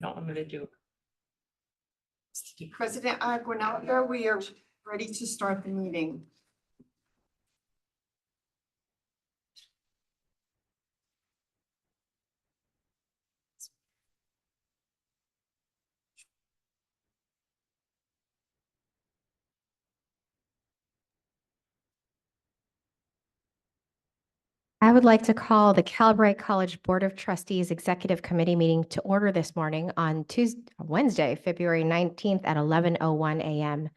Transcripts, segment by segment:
No, I'm gonna do. President Aguinaldo, we are ready to start the meeting. I would like to call the Calbright College Board of Trustees Executive Committee meeting to order this morning on Wednesday, February 19th at 11:01 a.m.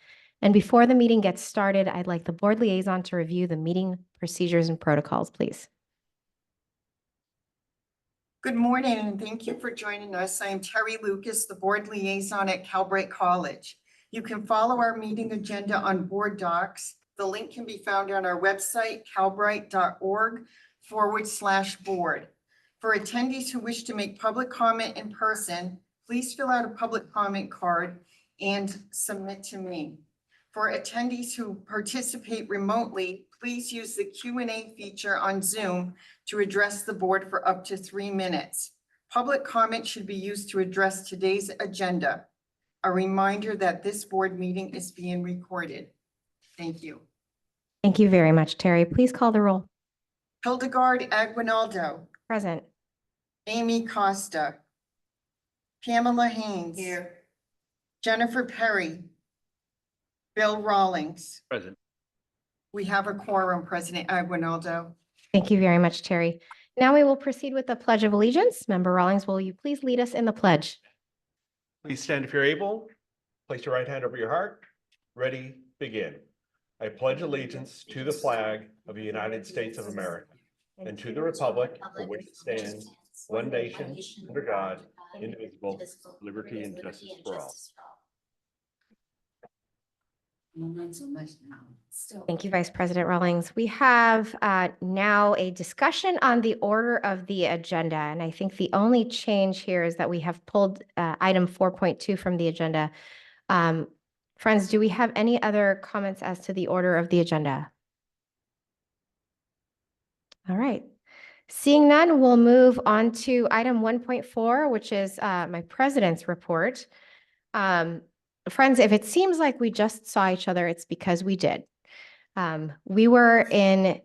And before the meeting gets started, I'd like the board liaison to review the meeting procedures and protocols, please. Good morning and thank you for joining us. I am Terry Lucas, the board liaison at Calbright College. You can follow our meeting agenda on board docs. The link can be found on our website, calbright.org/board. For attendees who wish to make public comment in person, please fill out a public comment card and submit to me. For attendees who participate remotely, please use the Q&A feature on Zoom to address the board for up to 3 minutes. Public comment should be used to address today's agenda. A reminder that this board meeting is being recorded. Thank you. Thank you very much, Terry. Please call the roll. Hildegard Aguinaldo, Present. Amy Costa, Pamela Haynes. Here. Jennifer Perry, Bill Rawlings. Present. We have a quorum, President Aguinaldo. Thank you very much, Terry. Now we will proceed with the Pledge of Allegiance. Member Rawlings, will you please lead us in the pledge? Please stand if you're able. Place your right hand over your heart. Ready, begin. I pledge allegiance to the flag of the United States of America and to the republic for which it stands, one nation, under God, indivisible, liberty and justice for all. Thank you, Vice President Rawlings. We have now a discussion on the order of the agenda. And I think the only change here is that we have pulled item 4.2 from the agenda. Friends, do we have any other comments as to the order of the agenda? All right. Seeing none, we'll move on to item 1.4, which is my president's report. Friends, if it seems like we just saw each other, it's because we did. We were in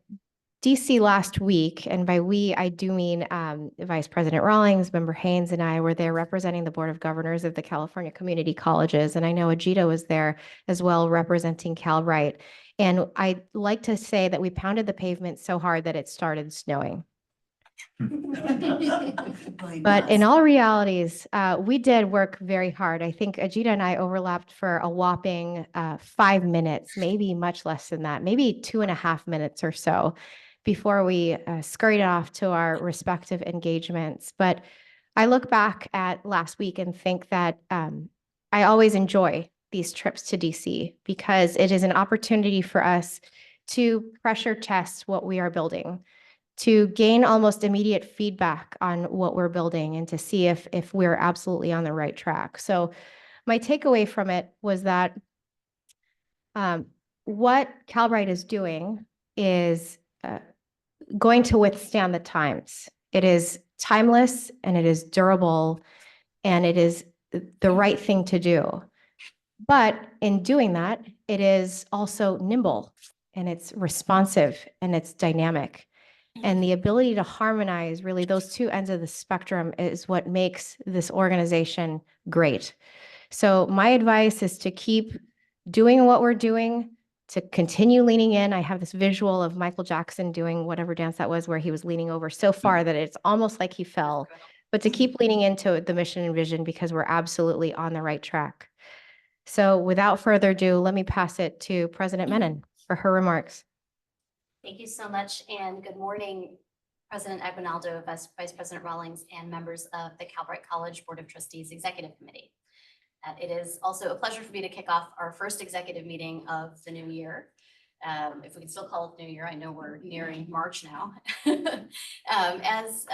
DC last week, and by we, I do mean Vice President Rawlings, Member Haynes, and I were there representing the Board of Governors of the California Community Colleges, and I know Ajita was there as well representing Calbright. And I'd like to say that we pounded the pavement so hard that it started snowing. But in all realities, we did work very hard. I think Ajita and I overlapped for a whopping 5 minutes, maybe much less than that, maybe 2.5 minutes or so before we scurried off to our respective engagements. But I look back at last week and think that I always enjoy these trips to DC because it is an opportunity for us to pressure test what we are building, to gain almost immediate feedback on what we're building and to see if we're absolutely on the right track. So my takeaway from it was that what Calbright is doing is going to withstand the times. It is timeless and it is durable and it is the right thing to do. But in doing that, it is also nimble and it's responsive and it's dynamic. And the ability to harmonize really those two ends of the spectrum is what makes this organization great. So my advice is to keep doing what we're doing, to continue leaning in. I have this visual of Michael Jackson doing whatever dance that was where he was leaning over so far that it's almost like he fell, but to keep leaning into the mission and vision because we're absolutely on the right track. So without further ado, let me pass it to President Menon for her remarks. Thank you so much, and good morning, President Aguinaldo, Vice President Rawlings, and members of the Calbright College Board of Trustees Executive Committee. It is also a pleasure for me to kick off our first executive meeting of the new year. If we can still call it New Year, I know we're nearing March now. As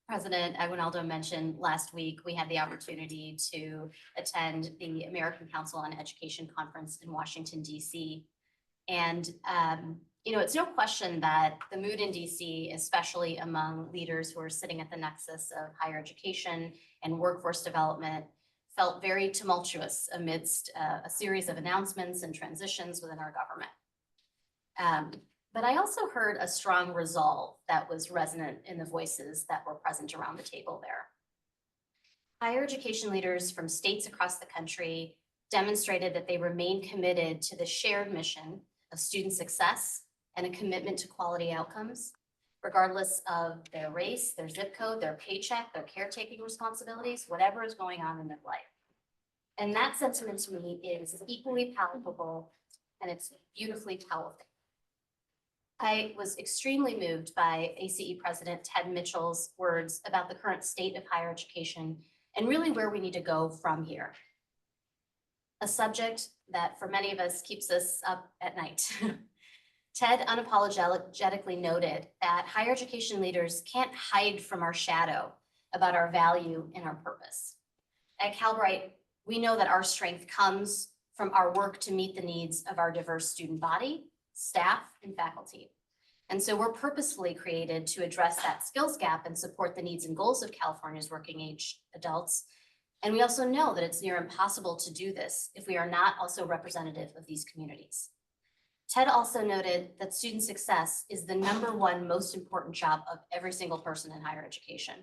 President Aguinaldo mentioned last week, we had the opportunity to attend the American Council on Education Conference in Washington, D.C. And It's no question that the mood in DC, especially among leaders who are sitting at the nexus of higher education and workforce development, felt very tumultuous amidst a series of announcements and transitions within our government. But I also heard a strong resolve that was resonant in the voices that were present around the table there. Higher education leaders from states across the country demonstrated that they remain committed to the shared mission of student success and a commitment to quality outcomes, regardless of their race, their zip code, their paycheck, their caretaking responsibilities, whatever is going on in their life. And that sentiment to me is equally palpable, and it's beautifully powerful. I was extremely moved by ACE President Ted Mitchell's words about the current state of higher education and really where we need to go from here. A subject that for many of us keeps us up at night. Ted unapologetically noted that higher education leaders can't hide from our shadow about our value and our purpose. At Calbright, we know that our strength comes from our work to meet the needs of our diverse student body, staff, and faculty. And so we're purposefully created to address that skills gap and support the needs and goals of California's working age adults. And we also know that it's near impossible to do this if we are not also representative of these communities. Ted also noted that student success is the #1 most important job of every single person in higher education.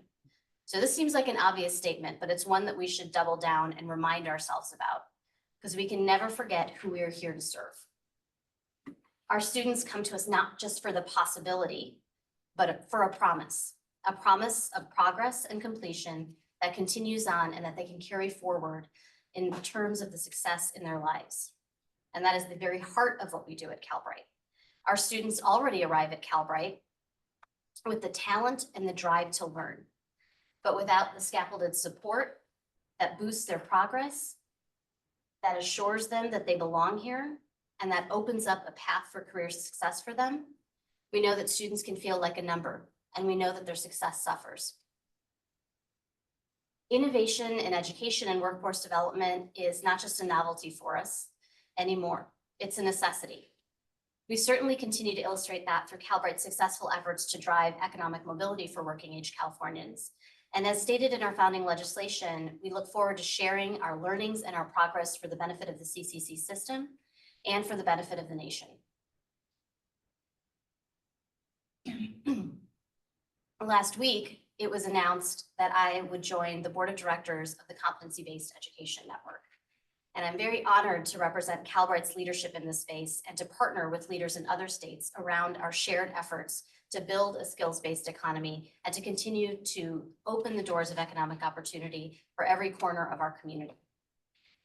So this seems like an obvious statement, but it's one that we should double down and remind ourselves about, because we can never forget who we are here to serve. Our students come to us not just for the possibility, but for a promise of progress and completion that continues on and that they can carry forward in terms of the success in their lives. And that is the very heart of what we do at Calbright. Our students already arrive at Calbright with the talent and the drive to learn, but without the scaffolded support that boosts their progress, that assures them that they belong here, and that opens up a path for career success for them, we know that students can feel like a number, and we know that their success suffers. Innovation in education and workforce development is not just a novelty for us anymore, it's a necessity. We certainly continue to illustrate that through Calbright's successful efforts to drive economic mobility for working age Californians. And as stated in our founding legislation, we look forward to sharing our learnings and our progress for the benefit of the CCC system and for the benefit of the nation. Last week, it was announced that I would join the board of directors of the Competency-Based Education Network. And I'm very honored to represent Calbright's leadership in this space and to partner with leaders in other states around our shared efforts to build a skills-based economy and to continue to open the doors of economic opportunity for every corner of our community.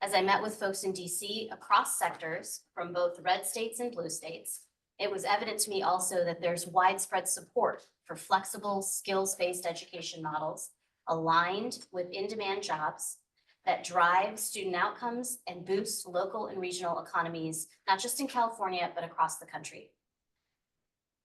As I met with folks in DC across sectors from both red states and blue states, it was evident to me also that there's widespread support for flexible skills-based education models aligned with in-demand jobs that drive student outcomes and boost local and regional economies, not just in California, but across the country.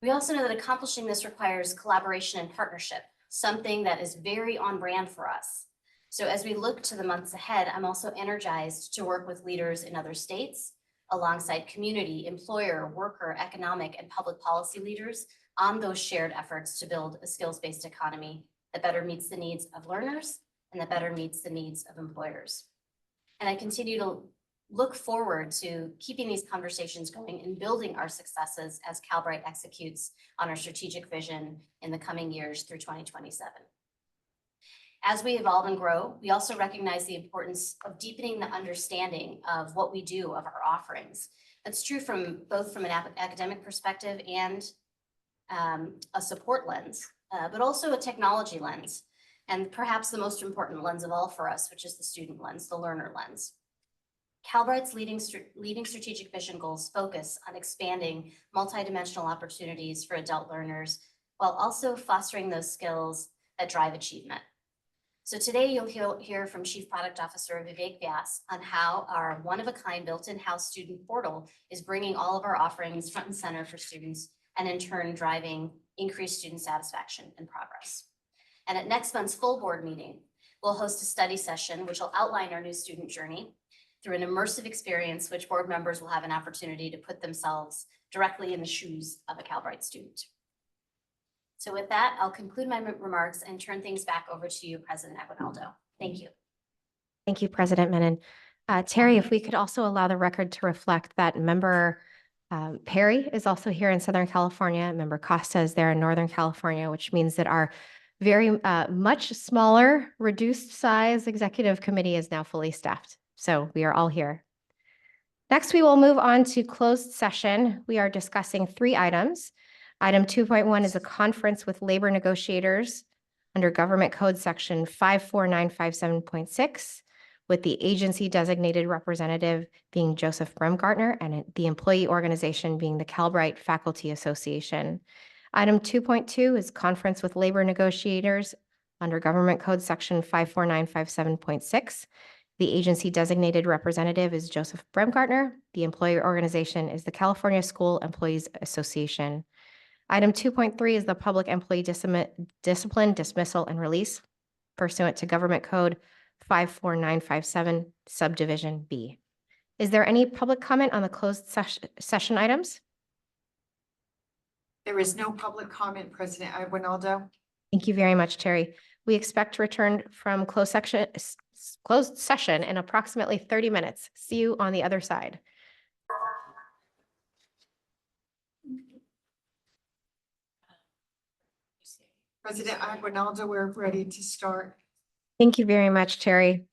We also know that accomplishing this requires collaboration and partnership, something that is very on brand for us. So as we look to the months ahead, I'm also energized to work with leaders in other states, alongside community, employer, worker, economic, and public policy leaders on those shared efforts to build a skills-based economy that better meets the needs of learners and that better meets the needs of employers. And I continue to look forward to keeping these conversations going and building our successes as Calbright executes on our strategic vision in the coming years through 2027. As we evolve and grow, we also recognize the importance of deepening the understanding of what we do, of our offerings. That's true from both from an academic perspective and a support lens, but also a technology lens, and perhaps the most important lens of all for us, which is the student lens, the learner lens. Calbright's leading strategic vision goals focus on expanding multidimensional opportunities for adult learners while also fostering those skills that drive achievement. So today you'll hear from Chief Product Officer Vivek Vyas on how our one-of-a-kind built-in house student portal is bringing all of our offerings front and center for students and in turn driving increased student satisfaction and progress. And at next month's full board meeting, we'll host a study session which will outline our new student journey through an immersive experience which board members will have an opportunity to put themselves directly in the shoes of a Cal Bright student. So with that, I'll conclude my remarks and turn things back over to you, President Aguinaldo. Thank you. Thank you, President Menon. Terry, if we could also allow the record to reflect that member Perry is also here in Southern California. Member Costa is there in Northern California, which means that our very much smaller, reduced size executive committee is now fully staffed. So we are all here. Next, we will move on to closed session. We are discussing 3 items. Item 2.1 is a conference with labor negotiators under Government Code Section 54957.6, with the agency designated representative being Joseph Bremgartner and the employee organization being the Calbright Faculty Association. Item 2.2 is conference with labor negotiators under Government Code Section 54957.6. The agency designated representative is Joseph Bremgartner. The employer organization is the California School Employees Association. Item 2.3 is the public employee discipline, dismissal, and release pursuant to Government Code 54957, Subdivision B. Is there any public comment on the closed session items? There is no public comment, President Aguinaldo. Thank you very much, Terry. We expect to return from closed session in approximately 30 minutes. See you on the other side. President Aguinaldo, we're ready to start. Thank you very much, Terry.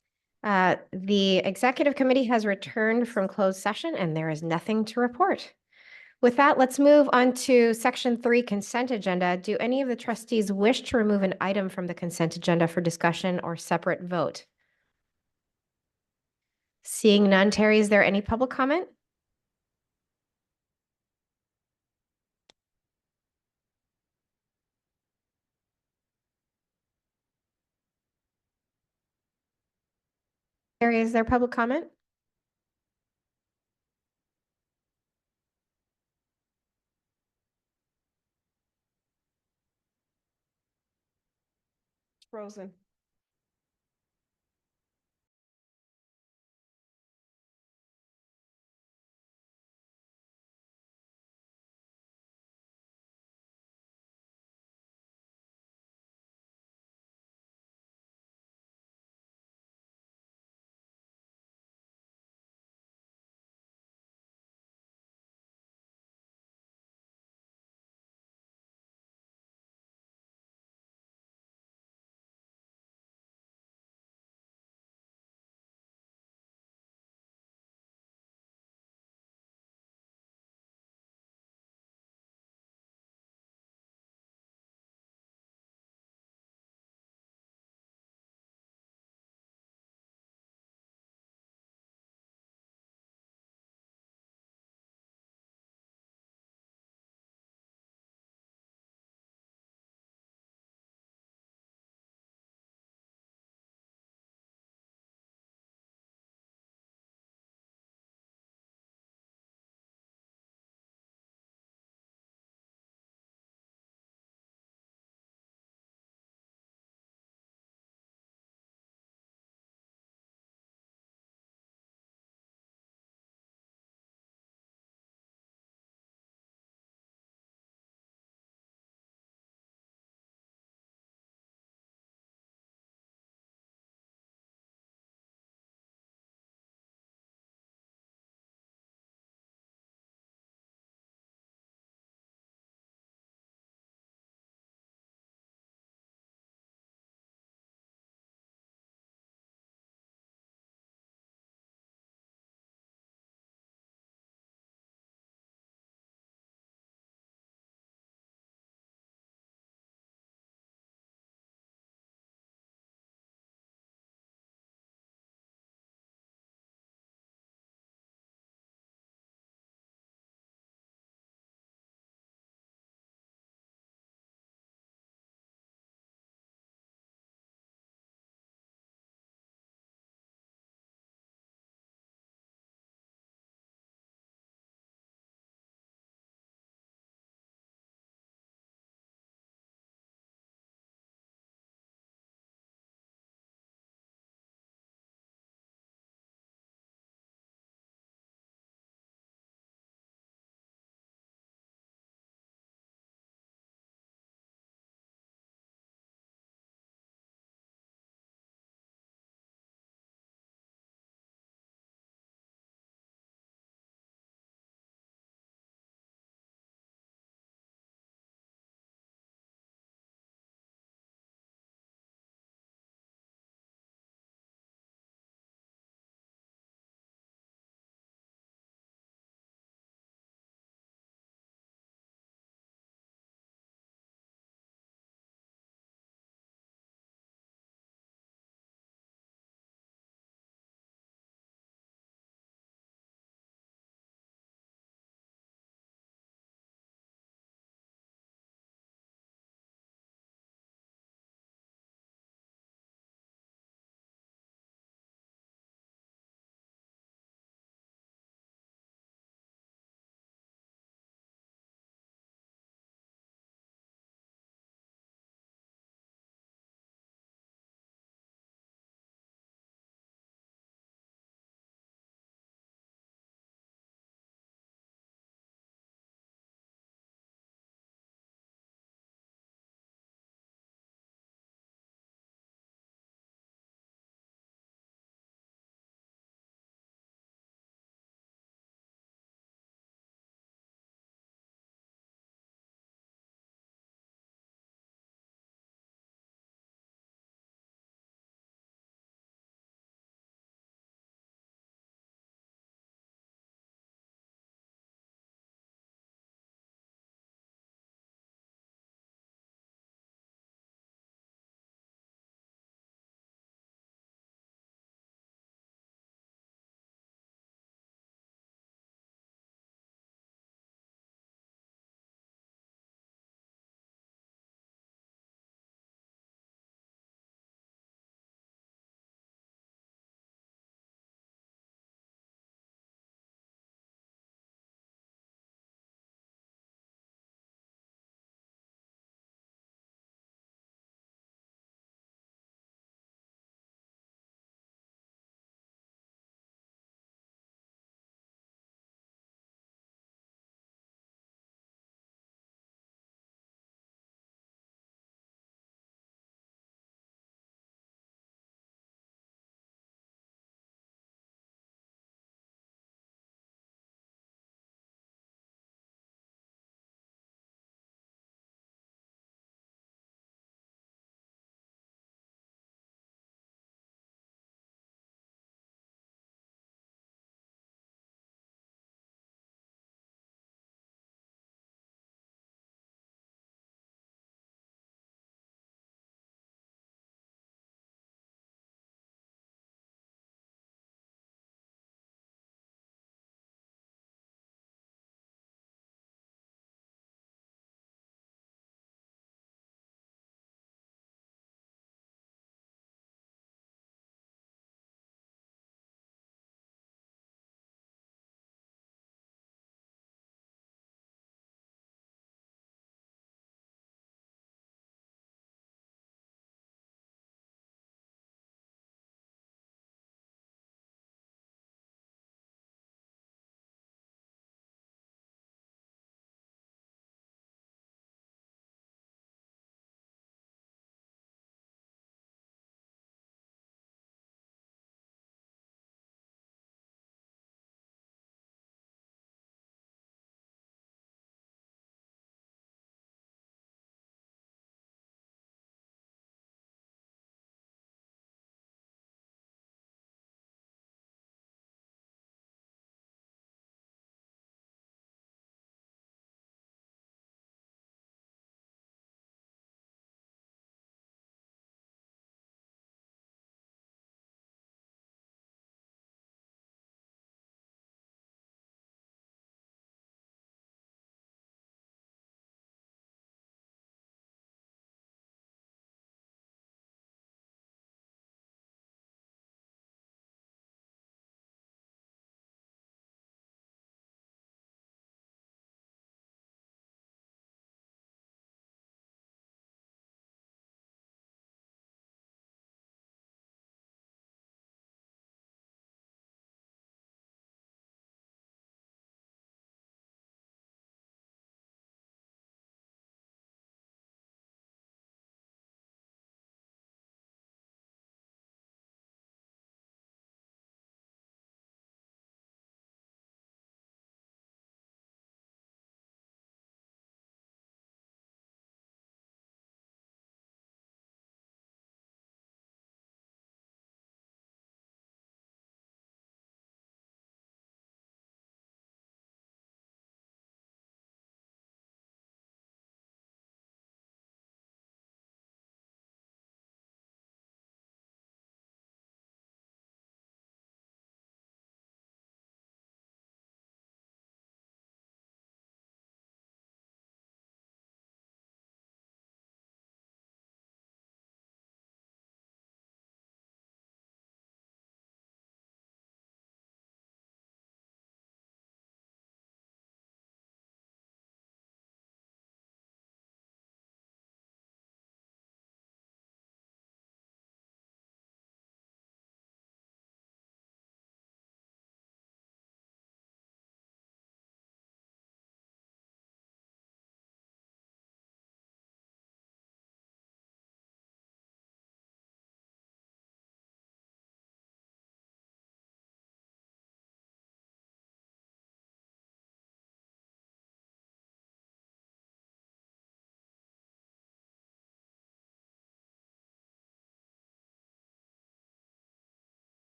The executive committee has returned from closed session and there is nothing to report. With that, let's move on to section 3 consent agenda. Do any of the trustees wish to remove an item from the consent agenda for discussion or separate vote? Seeing none, Terry, is there any public comment? Terry, is there public comment? Frozen.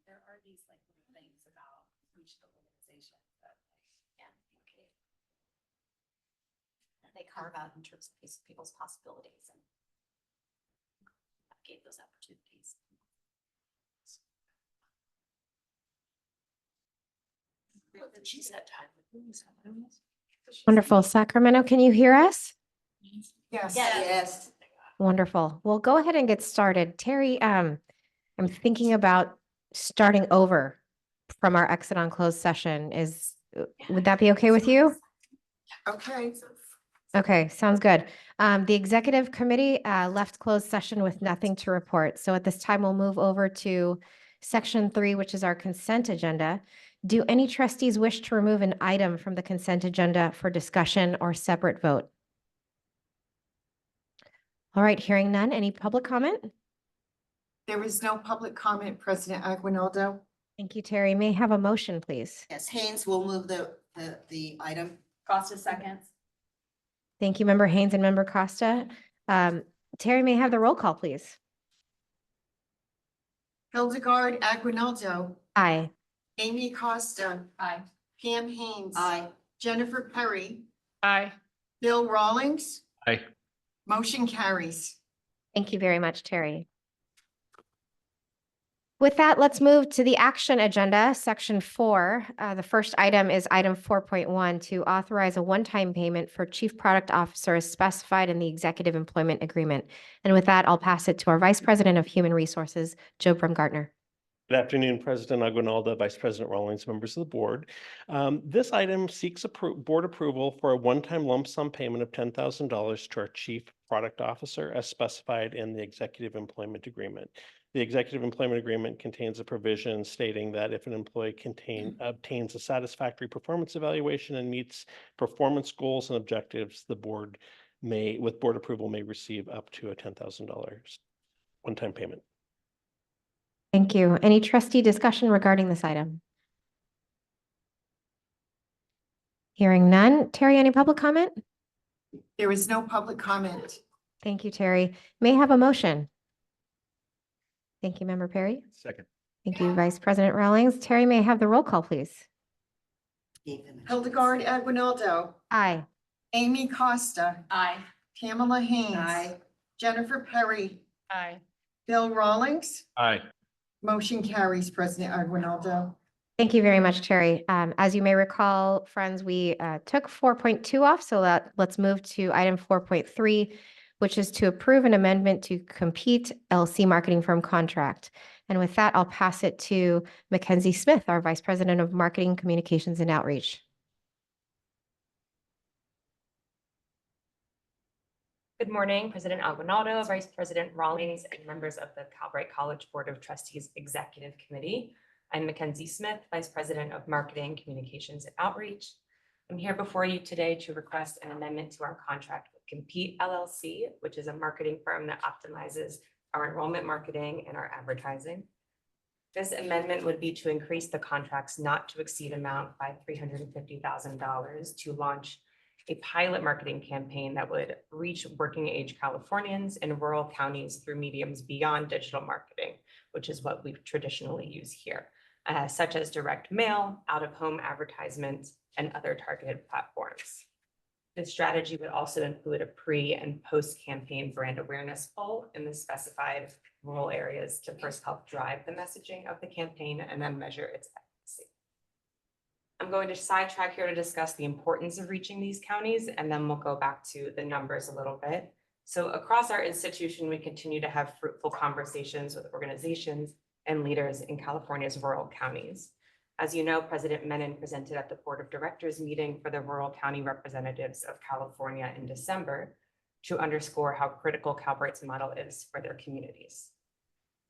there are these like little things about each of the organizations that Yeah. Okay. That they carve out in terms of people's possibilities and gave those opportunities. She's that time. Wonderful. Sacramento, can you hear us? Yes. Yes. Wonderful. We'll go ahead and get started. Terry, I'm thinking about starting over from our exit on closed session. Would that be okay with you? Okay. Okay, sounds good. The executive committee left closed session with nothing to report. So at this time, we'll move over to section 3, which is our consent agenda. Do any trustees wish to remove an item from the consent agenda for discussion or separate vote? All right, hearing none. Any public comment? There is no public comment, President Aguinaldo. Thank you, Terry. May I have a motion, please? Yes, Haynes will move the item. Costa seconds. Thank you, Member Haynes and Member Costa. Terry, may I have the roll call, please? Hildegard Aguinaldo, Aye. Amy Costa, Aye. Pam Haynes. Aye. Jennifer Perry, Aye. Bill Rawlings. Aye. Motion carries. Thank you very much, Terry. With that, let's move to the action agenda, section 4. The first item is item 4.1 to authorize a one-time payment for chief product officer as specified in the executive employment agreement. And with that, I'll pass it to our Vice President of Human Resources, Joe Brumgartner. Good afternoon, President Aguinaldo, Vice President Rawlings, members of the board. This item seeks board approval for a one-time lump sum payment of $10,000 to our Chief Product Officer as specified in the Executive Employment Agreement. The Executive Employment Agreement contains a provision stating that if an employee obtains a satisfactory performance evaluation and meets performance goals and objectives, the board with board approval, may receive up to a $10,000 one-time payment. Thank you. Any trustee discussion regarding this item? Hearing none. Terry, any public comment? There is no public comment. Thank you, Terry. May I have a motion? Thank you, Member Perry. Second. Thank you, Vice President Rawlings. Terry, may I have the roll call, please? Hildegard Aguinaldo, Aye. Amy Costa, Aye. Pamela Haynes. Aye. Jennifer Perry, Aye. Bill Rawlings. Aye. Motion carries, President Aguinaldo. Thank you very much, Terry. As you may recall, friends, we took 4.2 off, so let's move to item 4.3, which is to approve an amendment to Compete LC marketing firm contract. And with that, I'll pass it to Mackenzie Smith, our Vice President of Marketing, Communications, and Outreach. Good morning, President Aguinaldo, Vice President Rawlings, and members of the Calbright College Board of Trustees Executive Committee. I'm Mackenzie Smith, Vice President of Marketing, Communications, and Outreach. I'm here before you today to request an amendment to our contract with Compete LLC, which is a marketing firm that optimizes our enrollment marketing and our advertising. This amendment would be to increase the contract's not to exceed amount by $350,000 to launch a pilot marketing campaign that would reach working age Californians in rural counties through mediums beyond digital marketing, which is what we traditionally use here, such as direct mail, out-of-home advertisements, and other targeted platforms. This strategy would also include a pre and post-campaign brand awareness poll in the specified rural areas to first help drive the messaging of the campaign and then measure its efficacy. I'm going to sidetrack here to discuss the importance of reaching these counties, and then we'll go back to the numbers a little bit. So across our institution, we continue to have fruitful conversations with organizations and leaders in California's rural counties. As you know, President Menon presented at the Board of Directors meeting for the Rural County Representatives of California in December to underscore how critical Calbright's model is for their communities.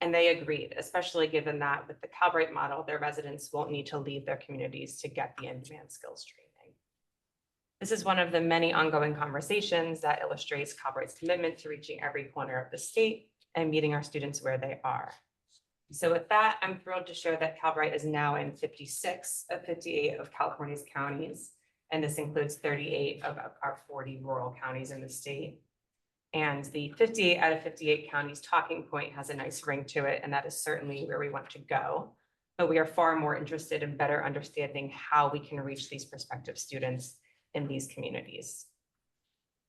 And they agreed, especially given that with the Calbright model, their residents won't need to leave their communities to get the in-demand skills training. This is one of the many ongoing conversations that illustrates Calbright's commitment to reaching every corner of the state and meeting our students where they are. So with that, I'm thrilled to share that Calbright is now in 56 of 58 of California's counties, and this includes 38 of our 40 rural counties in the state. And the 58 out of 58 counties talking point has a nice ring to it, and that is certainly where we want to go. but we are far more interested in better understanding how we can reach these prospective students in these communities.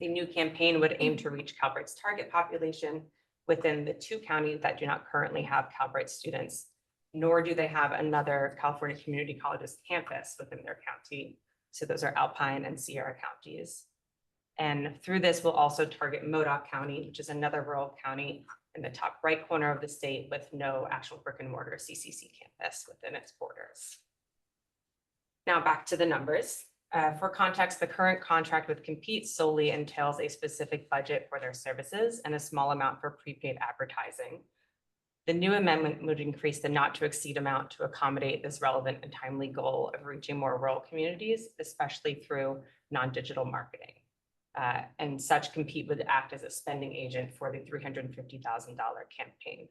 The new campaign would aim to reach Calbright's target population within the 2 counties that do not currently have Calbright students, nor do they have another California Community Colleges campus within their county. So those are Alpine and Sierra counties. And through this, we'll also target Modoc County, which is another rural county in the top right corner of the state with no actual brick and mortar CCC campus within its borders. Now back to the numbers. For context, the current contract with Compete solely entails a specific budget for their services and a small amount for prepaid advertising. The new amendment would increase the not to exceed amount to accommodate this relevant and timely goal of reaching more rural communities, especially through non-digital marketing. And such Compete would act as a spending agent for the $350,000 campaign.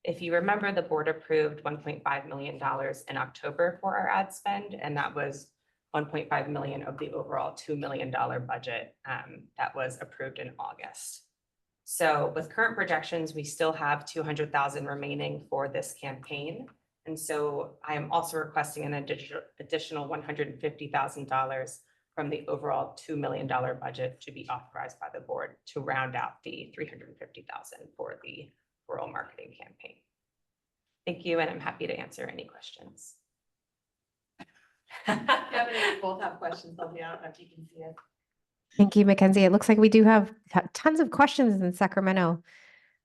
If you remember, the board approved $1.5 million in October for our ad spend, and that was 1.5 million of the overall $2 million budget that was approved in August. So with current projections, we still have 200,000 remaining for this campaign. And so I am also requesting an additional $150,000 from the overall $2 million budget to be authorized by the board to round out the 350,000 for the rural marketing campaign. Thank you, and I'm happy to answer any questions. Kevin and I both have questions, Sylvia. I don't know if you can see it. Thank you, Mackenzie. It looks like we do have tons of questions in Sacramento.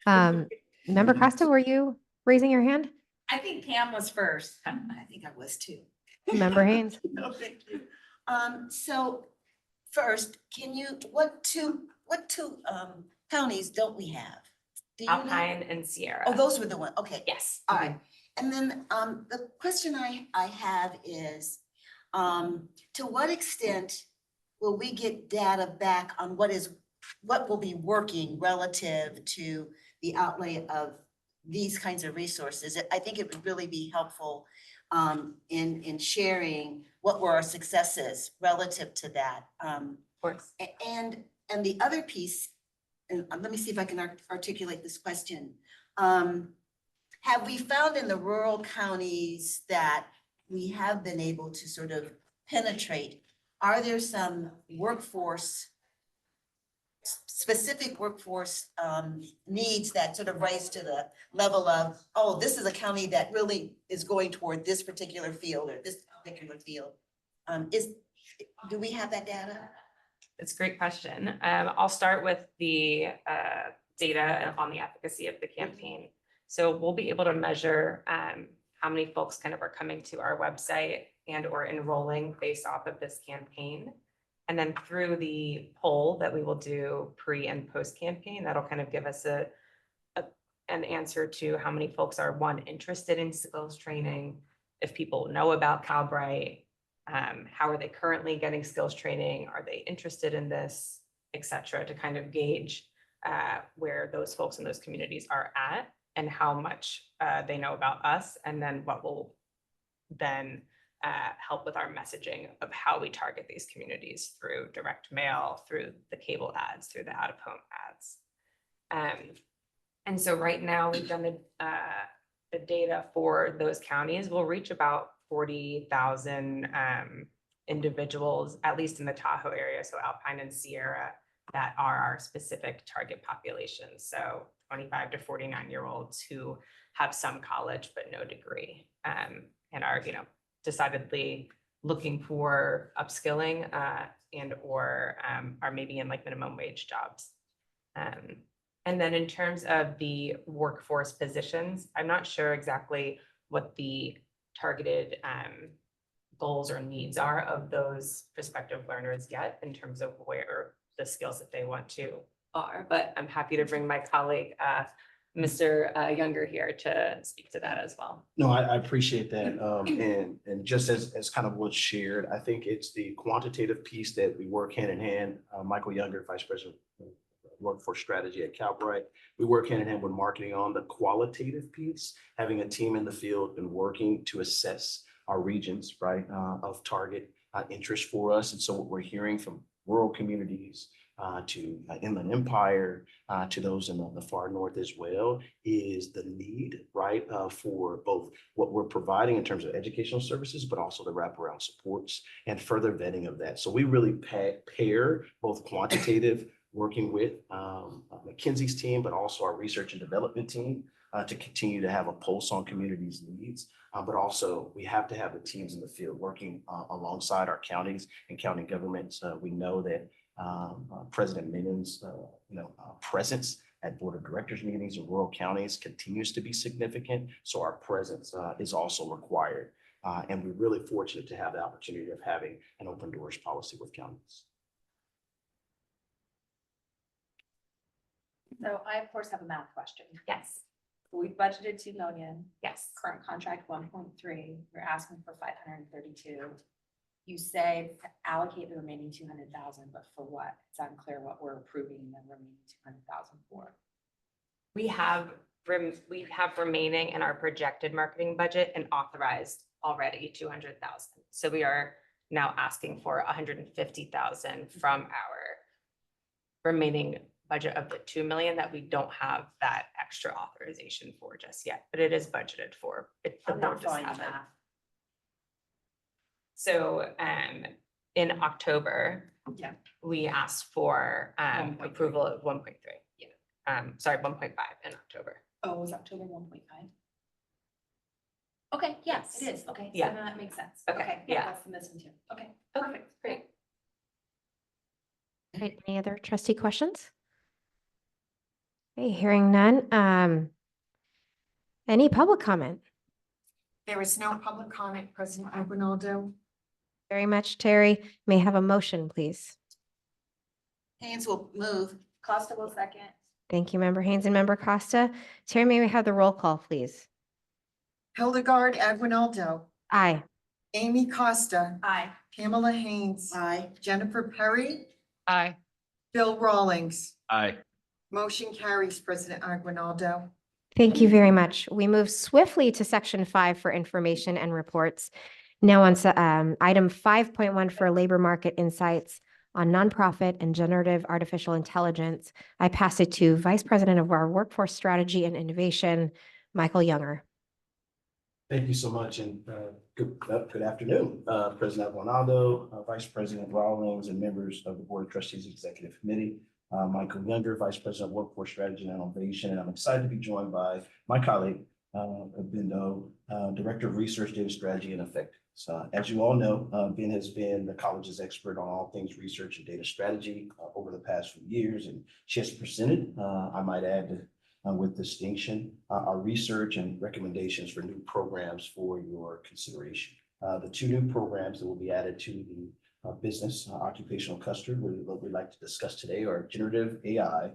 Member Costa, were you raising your hand? I think Pam was first. I think I was too. Member Haynes? No, thank you. So first, what two counties don't we have? Do you know? Alpine and Sierra. Oh, those were the one, okay. Yes. All right, and then the question I have is, to what extent will we get data back on what will be working relative to the outlay of these kinds of resources? I think it would really be helpful in sharing what were our successes relative to that. Of course. And the other piece, and let me see if I can articulate this question. Have we found in the rural counties that we have been able to sort of penetrate? Are there some specific workforce needs that sort of rise to the level of, oh, this is a county that really is going toward this particular field or this particular field? Do we have that data? It's a great question. I'll start with the data on the efficacy of the campaign. So we'll be able to measure how many folks kind of are coming to our website and or enrolling based off of this campaign. And then through the poll that we will do pre and post campaign, that'll kind of give us an answer to how many folks are, one, interested in skills training, if people know about Calbright, how are they currently getting skills training, are they interested in this, et cetera, to kind of gauge where those folks in those communities are at and how much they know about us, and then what will then help with our messaging of how we target these communities through direct mail, through the cable ads, through the out-of-home ads. And so right now we've done the data for those counties. We'll reach about 40,000 individuals, at least in the Tahoe area, so Alpine and Sierra, that are our specific target populations. So 25 to 49-year-olds who have some college but no degree, and are, decidedly looking for upskilling and or are maybe in like minimum wage jobs. And then in terms of the workforce positions, I'm not sure exactly what the targeted goals or needs are of those prospective learners yet in terms of where the skills that they want to are, but I'm happy to bring my colleague, Mr. Younger here to speak to that as well. No, I appreciate that. And just as kind of what's shared, I think it's the quantitative piece that we work hand in hand. Michael Younger, Vice President of Workforce Strategy at Calbright. We work hand in hand with marketing on the qualitative piece, having a team in the field and working to assess our regions, right, of target interest for us. And so what we're hearing from rural communities, to Inland Empire, to those in the far north as well, is the need, right, for both what we're providing in terms of educational services, but also the wraparound supports and further vetting of that. So we really pair both quantitative, working with McKinsey's team, but also our research and development team to continue to have a pulse on communities' needs. But also we have to have the teams in the field working alongside our counties and county governments. We know that President Menon's presence at board of directors meetings in rural counties continues to be significant. So our presence is also required. And we're really fortunate to have the opportunity of having an open doors policy with counties. So I, of course, have a math question. Yes, We budgeted 2 million, yes. current contract 1.3, you're asking for 532. You say to allocate the remaining 200,000, but for what? It's unclear what we're approving the remaining 200,000 for. We have remaining in our projected marketing budget and authorized already 200,000. So we are now asking for 150,000 from our remaining budget of the 2 million that we don't have that extra authorization for just yet, but it is budgeted for. The I'm board not just following the hasn't. math. So in October, Yeah. we asked for 1.3. approval of 1.3. Yeah. Sorry, 1.5 in October. Oh, was October 1.5? Okay, yes, Yes. it is. Okay, so Yeah. then that makes sense. Okay, yeah. That's the missing two. Okay, Okay, perfect. great. Right, any other trustee questions? Okay, hearing none. Any public comment? There is no public comment, President Aguinaldo. Very much, Terry. May I have a motion, please? Haynes will move. Costa will second. Thank you, Member Haynes and Member Costa. Terry, may we have the roll call, please? Hildegard Aguinaldo, Aye. Amy Costa, Aye. Pamela Haynes, Aye. Jennifer Perry, Aye. Bill Rawlings. Aye. Motion carries, President Aguinaldo. Thank you very much. We move swiftly to section 5 for information and reports. Now on item 5.1 for labor market insights on nonprofit and generative artificial intelligence. I pass it to Vice President of our Workforce Strategy and Innovation, Michael Younger. Thank you so much, and good afternoon, President Aguinaldo, Vice President Rawlings, and members of the Board of Trustees Executive Committee. Michael Younger, Vice President of Workforce Strategy and Innovation, and I'm excited to be joined by my colleague, Bindo, Director of Research, Data Strategy, and Effectiveness. As you all know, Ben has been the college's expert on all things research and data strategy over the past few years, and she has presented, I might add, with distinction, our research and recommendations for new programs for your consideration. The 2 new programs that will be added to the business occupational cluster what we'd like to discuss today are generative AI,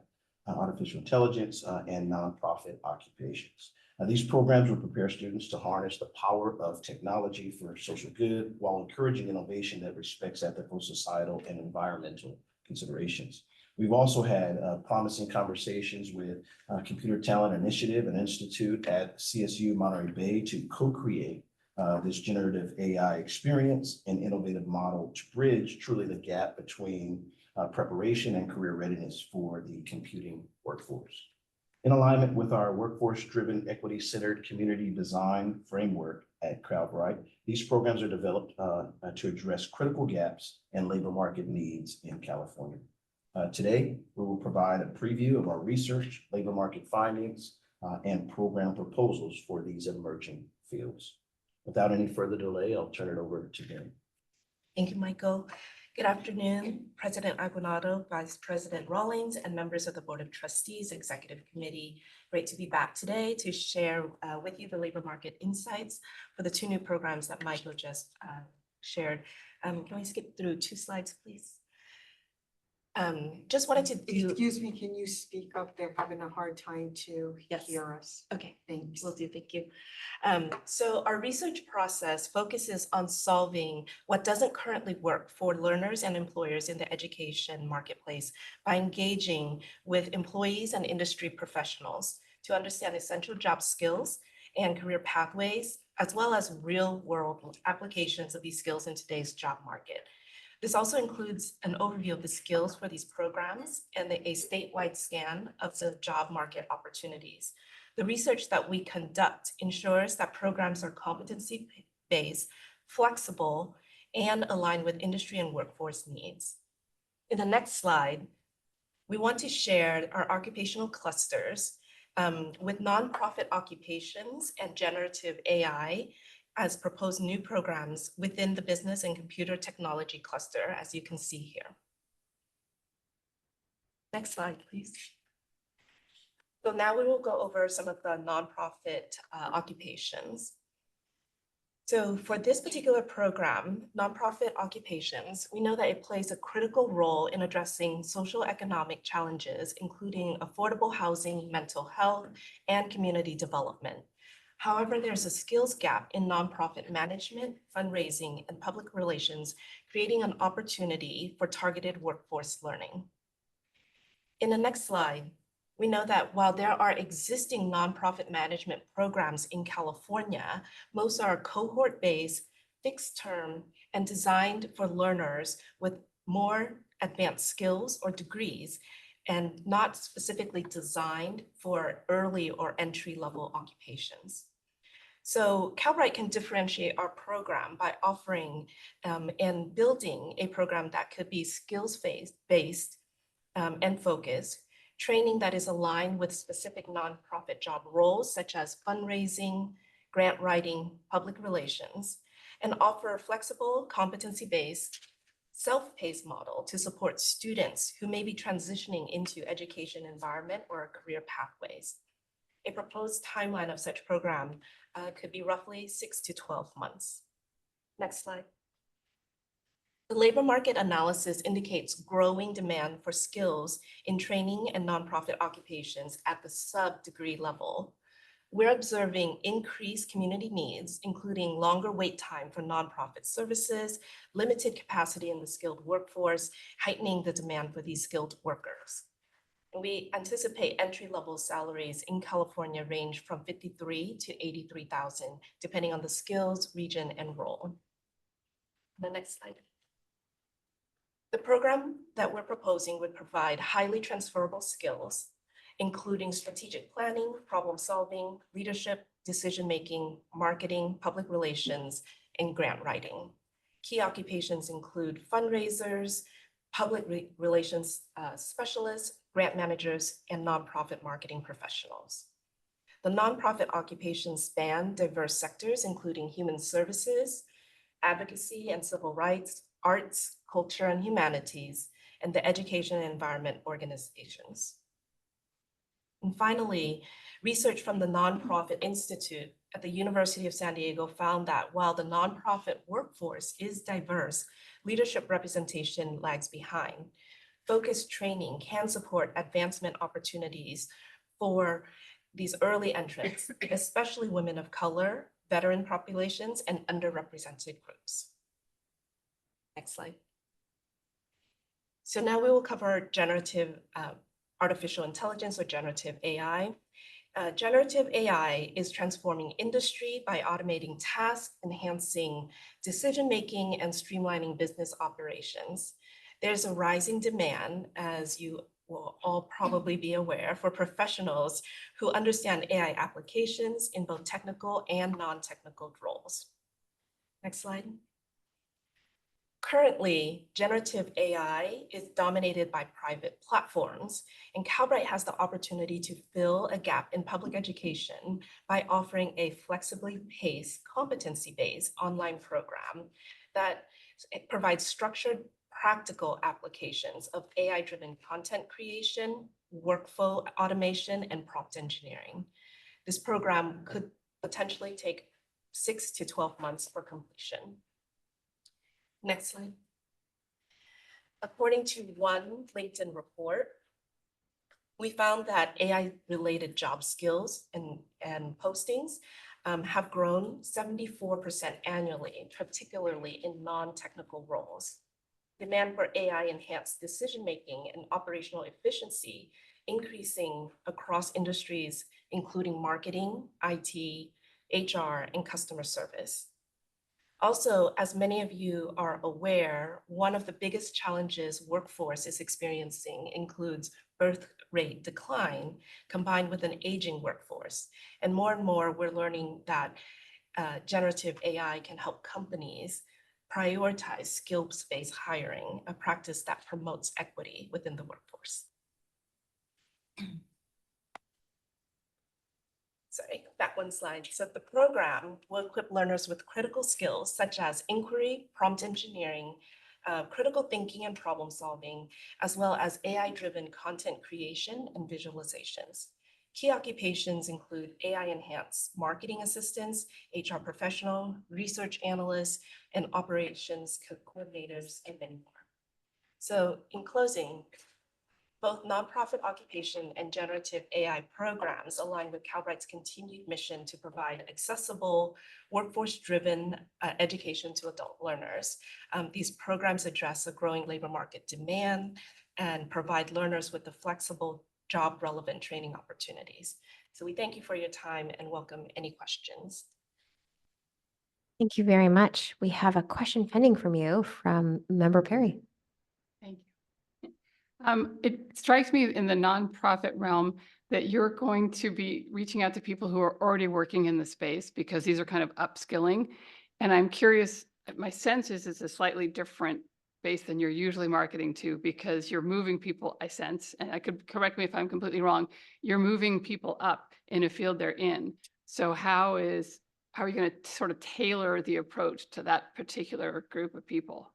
artificial intelligence, and nonprofit occupations. These programs will prepare students to harness the power of technology for social good while encouraging innovation that respects ethical, societal, and environmental considerations. We've also had promising conversations with Computer Talent Initiative, an institute at CSU Monterey Bay, to co-create this generative AI experience and innovative model to bridge truly the gap between preparation and career readiness for the computing workforce. In alignment with our workforce-driven, equity-centered community design framework at Calbright, these programs are developed to address critical gaps and labor market needs in California. Today, we will provide a preview of our research, labor market findings, and program proposals for these emerging fields. Without any further delay, I'll turn it over to Ben. Thank you, Michael. Good afternoon, President Aguinaldo, Vice President Rawlings, and members of the Board of Trustees Executive Committee. Great to be back today to share with you the labor market insights for the 2 new programs that Michael just shared. Can we skip through 2 slides, please? Just wanted to do. Excuse me, can you speak up? They're having a hard time to Yes. hear us. Okay, Thanks. will do, thank you. So our research process focuses on solving what doesn't currently work for learners and employers in the education marketplace by engaging with employees and industry professionals to understand essential job skills and career pathways, as well as real-world applications of these skills in today's job market. This also includes an overview of the skills for these programs and a statewide scan of the job market opportunities. The research that we conduct ensures that programs are competency-based, flexible, and aligned with industry and workforce needs. In the next slide, we want to share our occupational clusters with nonprofit occupations and generative AI as proposed new programs within the business and computer technology cluster, as you can see here. Next slide, please. So now we will go over some of the nonprofit occupations. So for this particular program, nonprofit occupations, we know that it plays a critical role in addressing social economic challenges, including affordable housing, mental health, and community development. However, there's a skills gap in nonprofit management, fundraising, and public relations, creating an opportunity for targeted workforce learning. In the next slide, we know that while there are existing nonprofit management programs in California, most are cohort-based, fixed term, and designed for learners with more advanced skills or degrees, and not specifically designed for early or entry-level occupations. So Calbright can differentiate our program by offering and building a program that could be skills-based and focused, training that is aligned with specific nonprofit job roles such as fundraising, grant writing, public relations, and offer a flexible, competency-based, self-paced model to support students who may be transitioning into education environment or career pathways. A proposed timeline of such program could be roughly 6 to 12 months. Next slide. The labor market analysis indicates growing demand for skills in training and nonprofit occupations at the sub-degree level. We're observing increased community needs, including longer wait time for nonprofit services, limited capacity in the skilled workforce, heightening the demand for these skilled workers. And we anticipate entry-level salaries in California range from $53,000 to $83,000, depending on the skills, region, and role. The next slide. The program that we're proposing would provide highly transferable skills, including strategic planning, problem solving, leadership, decision-making, marketing, public relations, and grant writing. Key occupations include fundraisers, public relations specialists, grant managers, and nonprofit marketing professionals. The nonprofit occupations span diverse sectors, including human services, advocacy and civil rights, arts, culture and humanities, and the education and environment organizations. And finally, research from the Nonprofit Institute at the University of San Diego found that while the nonprofit workforce is diverse, leadership representation lags behind. Focused training can support advancement opportunities for these early entrants, especially women of color, veteran populations, and underrepresented groups. Next slide. So now we will cover generative artificial intelligence or generative AI. Generative AI is transforming industry by automating tasks, enhancing decision-making, and streamlining business operations. There's a rising demand, as you will all probably be aware, for professionals who understand AI applications in both technical and non-technical roles. Next slide. Currently, generative AI is dominated by private platforms, and Calbright has the opportunity to fill a gap in public education by offering a flexibly paced, competency-based online program that provides structured, practical applications of AI-driven content creation, workflow automation, and prompt engineering. This program could potentially take 6 to 12 months for completion. Next slide. According to one LinkedIn report, we found that AI-related job skills and postings have grown 74% annually, particularly in non-technical roles. Demand for AI-enhanced decision-making and operational efficiency increasing across industries, including marketing, IT, HR, and customer service. Also, as many of you are aware, one of the biggest challenges workforce is experiencing includes birth rate decline combined with an aging workforce. And more, we're learning that generative AI can help companies prioritize skills-based hiring, a practice that promotes equity within the workforce. Sorry, back one slide. So the program will equip learners with critical skills such as inquiry, prompt engineering, critical thinking and problem solving, as well as AI-driven content creation and visualizations. Key occupations include AI-enhanced marketing assistants, HR professional, research analysts, and operations coordinators, and many more. So in closing, both nonprofit occupation and generative AI programs align with Calbright's continued mission to provide accessible, workforce-driven education to adult learners. These programs address a growing labor market demand and provide learners with the flexible, job-relevant training opportunities. So we thank you for your time and welcome any questions. Thank you very much. We have a question pending from you from Member Perry. Thank you. It strikes me in the nonprofit realm that you're going to be reaching out to people who are already working in the space because these are kind of upskilling. And I'm curious, my sense is it's a slightly different base than you're usually marketing to because you're moving people, I sense, and I could correct me if I'm completely wrong, you're moving people up in a field they're in. So how are you going to sort of tailor the approach to that particular group of people?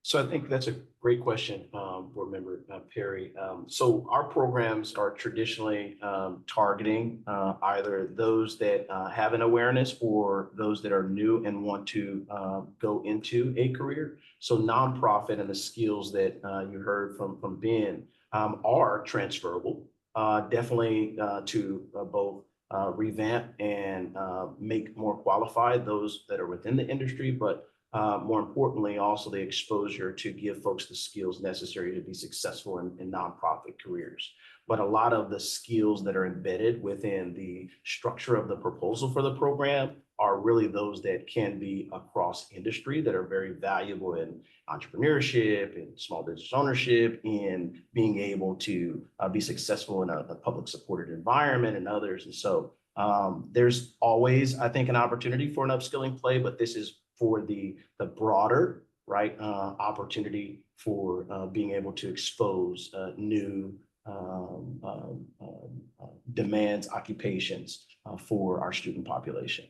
So I think that's a great question, Board Member Perry. So our programs are traditionally targeting either those that have an awareness or those that are new and want to go into a career. So nonprofit and the skills that you heard from Ben are transferable, definitely to both revamp and make more qualified those that are within the industry, but more importantly, also the exposure to give folks the skills necessary to be successful in nonprofit careers. But a lot of the skills that are embedded within the structure of the proposal for the program are really those that can be across industry that are very valuable in entrepreneurship and small business ownership, in being able to be successful in a public supported environment and others. And so there's always, I think, an opportunity for an upskilling play, but this is for the broader, right, opportunity for being able to expose new demands, occupations for our student population.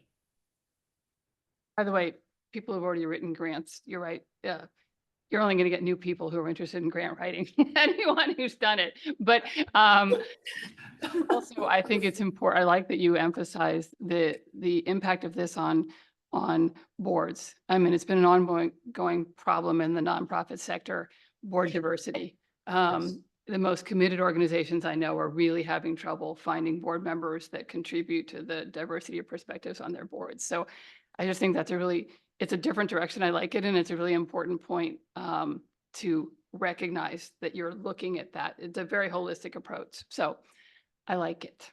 By the way, people who've already written grants, you're right. You're only going to get new people who are interested in grant writing, anyone who's done it. But also, I think it's important. I like that you emphasize the impact of this on boards. I mean, it's been an ongoing problem in the nonprofit sector, board diversity. Yes. The most committed organizations I know are really having trouble finding board members that contribute to the diversity of perspectives on their boards. So I just think it's a different direction. I like it. And it's a really important point to recognize that you're looking at that. It's a very holistic approach. So I like it.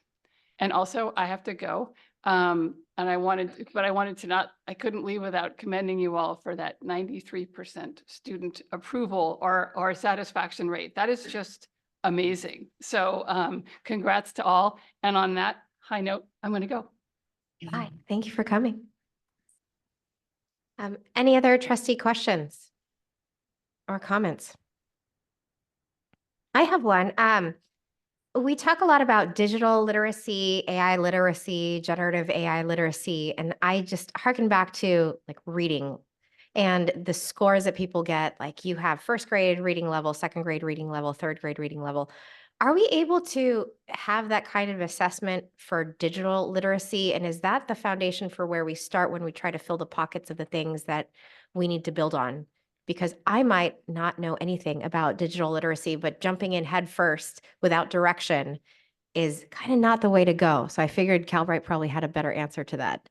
And also I have to go. And I couldn't leave without commending you all for that 93% student approval or satisfaction rate. That is just amazing. So congrats to all. And on that high note, I'm going to go. Bye. Thank you for coming. Any other trustee questions or comments? I have one. We talk a lot about digital literacy, AI literacy, generative AI literacy, and I just harken back to like reading and the scores that people get. Like you have first grade reading level, second grade reading level, third grade reading level. Are we able to have that kind of assessment for digital literacy? And is that the foundation for where we start when we try to fill the pockets of the things that we need to build on? Because I might not know anything about digital literacy, but jumping in head first without direction is kind of not the way to go. So I figured Calbright probably had a better answer to that.